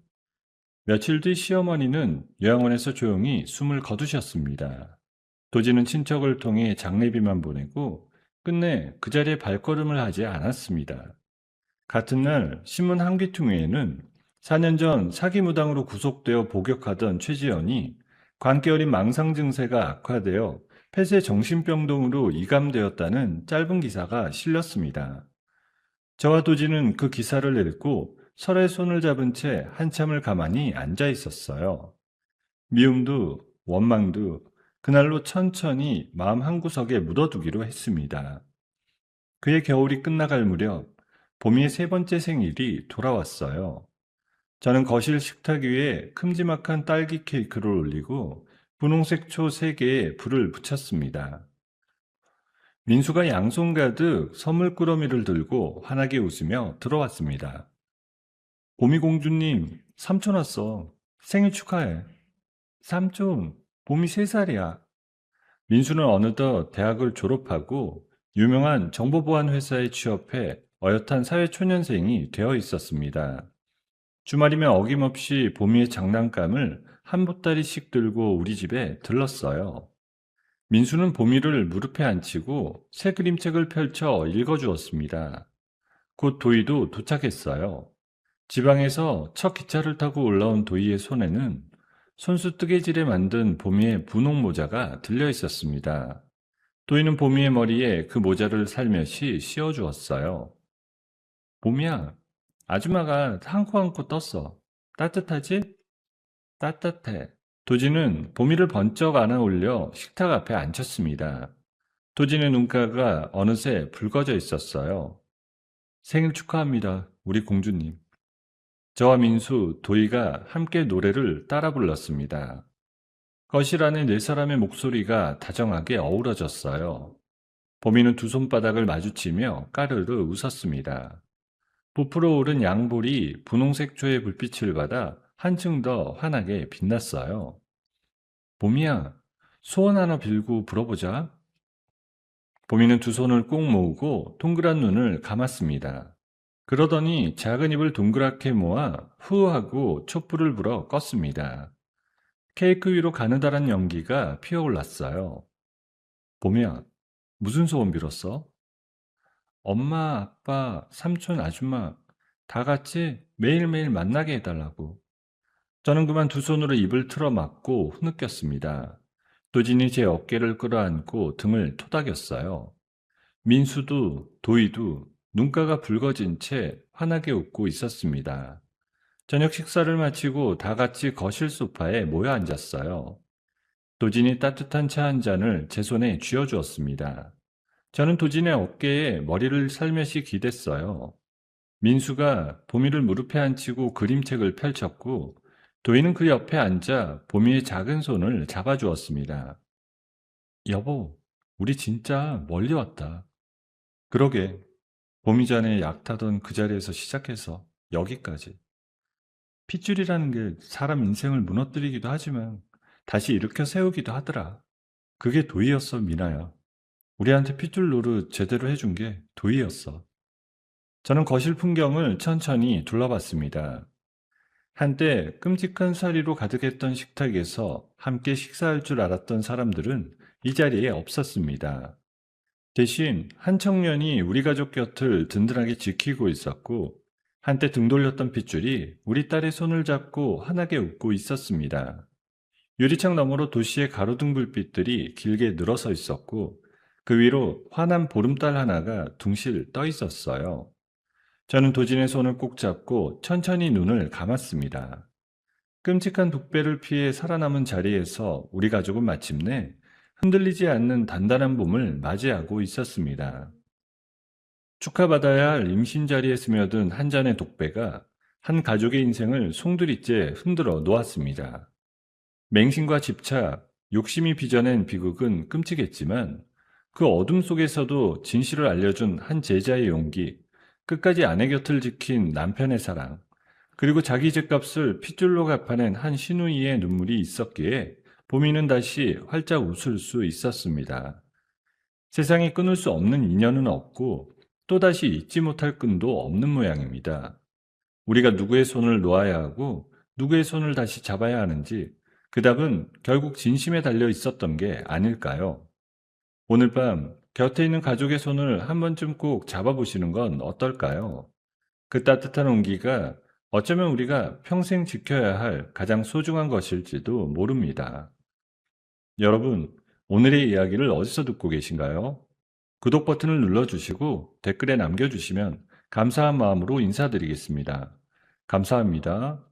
며칠 뒤 시어머니는 요양원에서 조용히 숨을 거두셨습니다. 도진은 친척을 통해 장례비만 보내고 끝내 그 자리에 발걸음을 하지 않았습니다. 같은 날 신문 한 귀퉁이에는 4년 전 사기 무당으로 구속되어 복역하던 최지연이 관계 어린 망상 증세가 악화되어 폐쇄 정신병동으로 이감되었다는 짧은 기사가 실렸습니다. 저와 도진은 그 기사를 읽고 서로의 손을 잡은 채 한참을 가만히 앉아 있었어요. 미움도 원망도 그날로 천천히 마음 한구석에 묻어두기로 했습니다. 그의 겨울이 끝나갈 무렵 봄이의 세 번째 생일이 돌아왔어요. 저는 거실 식탁 위에 큼지막한 딸기 케이크를 올리고 분홍색 초 3개에 불을 붙였습니다. 민수가 양손 가득 선물 꾸러미를 들고 환하게 웃으며 들어왔습니다. 봄이 공주님, 삼촌 왔어. 생일 축하해. 삼촌, 봄이 3살이야. 민수는 어느덧 대학을 졸업하고 유명한 정보보안 회사에 취업해 어엿한 사회초년생이 되어 있었습니다. 주말이면 어김없이 봄이의 장난감을 한 보따리씩 들고 우리 집에 들렀어요. 민수는 봄이를 무릎에 앉히고 새 그림책을 펼쳐 읽어주었습니다. 곧 도희도 도착했어요. 지방에서 첫 기차를 타고 올라온 도희의 손에는 손수 뜨개질에 만든 봄이의 분홍 모자가 들려 있었습니다. 도희는 봄이의 머리에 그 모자를 살며시 씌워주었어요. 봄이야, 아줌마가 한 코 한 코 떴어. 따뜻하지? 따뜻해. 도지는 봄이를 번쩍 안아 올려 식탁 앞에 앉혔습니다. 도진의 눈가가 어느새 붉어져 있었어요. 생일 축하합니다, 우리 공주님. 저와 민수, 도희가 함께 노래를 따라 불렀습니다. 거실 안에 4사람의 목소리가 다정하게 어우러졌어요. 봄이는 두 손바닥을 마주치며 까르르 웃었습니다. 부풀어 오른 양볼이 분홍색 초의 불빛을 받아 한층 더 환하게 빛났어요. 봄이야, 소원 하나 빌고 불어보자. 봄이는 두 손을 꼭 모으고 동그란 눈을 감았습니다. 그러더니 작은 입을 동그랗게 모아 후 하고 촛불을 불어 껐습니다. 케이크 위로 가느다란 연기가 피어올랐어요. 봄이야, 무슨 소원 빌었어? 엄마, 아빠, 삼촌, 아줌마 다 같이 매일매일 만나게 해달라고. 저는 그만 두 손으로 입을 틀어막고 흐느꼈습니다. 도진이 제 어깨를 끌어안고 등을 토닥였어요. 민수도 도희도 눈가가 붉어진 채 환하게 웃고 있었습니다. 저녁 식사를 마치고 다 같이 거실 소파에 모여 앉았어요. 도진이 따뜻한 차 한 잔을 제 손에 쥐어주었습니다. 저는 도진의 어깨에 머리를 살며시 기댔어요. 민수가 보미를 무릎에 앉히고 그림책을 펼쳤고 도희는 그 옆에 앉아 보미의 작은 손을 잡아주었습니다. 여보, 우리 진짜 멀리 왔다. 그러게, 보미 전에 약 타던 그 자리에서 시작해서 여기까지. 핏줄이라는 게 사람 인생을 무너뜨리기도 하지만 다시 일으켜 세우기도 하더라. 그게 도희였어, 미나야. 우리한테 핏줄 노릇 제대로 해준 게 도희였어. 저는 거실 풍경을 천천히 둘러봤습니다. 한때 끔찍한 사리로 가득했던 식탁에서 함께 식사할 줄 알았던 사람들은 이 자리에 없었습니다. 대신 한 청년이 우리 가족 곁을 든든하게 지키고 있었고, 한때 등 돌렸던 핏줄이 우리 딸의 손을 잡고 환하게 웃고 있었습니다. 유리창 너머로 도시의 가로등 불빛들이 길게 늘어서 있었고, 그 위로 환한 보름달 하나가 둥실 떠 있었어요. 저는 도진의 손을 꼭 잡고 천천히 눈을 감았습니다. 끔찍한 독배를 피해 살아남은 자리에서 우리 가족은 마침내 흔들리지 않는 단단한 봄을 맞이하고 있었습니다. 축하받아야 할 임신 자리에 스며든 한 잔의 독배가 한 가족의 인생을 송두리째 흔들어 놓았습니다. 맹신과 집착, 욕심이 빚어낸 비극은 끔찍했지만 그 어둠 속에서도 진실을 알려준 한 제자의 용기, 끝까지 아내 곁을 지킨 남편의 사랑, 그리고 자기 죗값을 핏줄로 갚아낸 한 시누이의 눈물이 있었기에 보미는 다시 활짝 웃을 수 있었습니다. 세상에 끊을 수 없는 인연은 없고 또다시 잊지 못할 끈도 없는 모양입니다. 우리가 누구의 손을 놓아야 하고 누구의 손을 다시 잡아야 하는지 그 답은 결국 진심에 달려 있었던 게 아닐까요? 오늘 밤 곁에 있는 가족의 손을 한 번쯤 꼭 잡아보시는 건 어떨까요? 그 따뜻한 온기가 어쩌면 우리가 평생 지켜야 할 가장 소중한 것일지도 모릅니다. 여러분, 오늘의 이야기를 어디서 듣고 계신가요? 구독 버튼을 눌러주시고 댓글에 남겨주시면 감사한 마음으로 인사드리겠습니다. 감사합니다.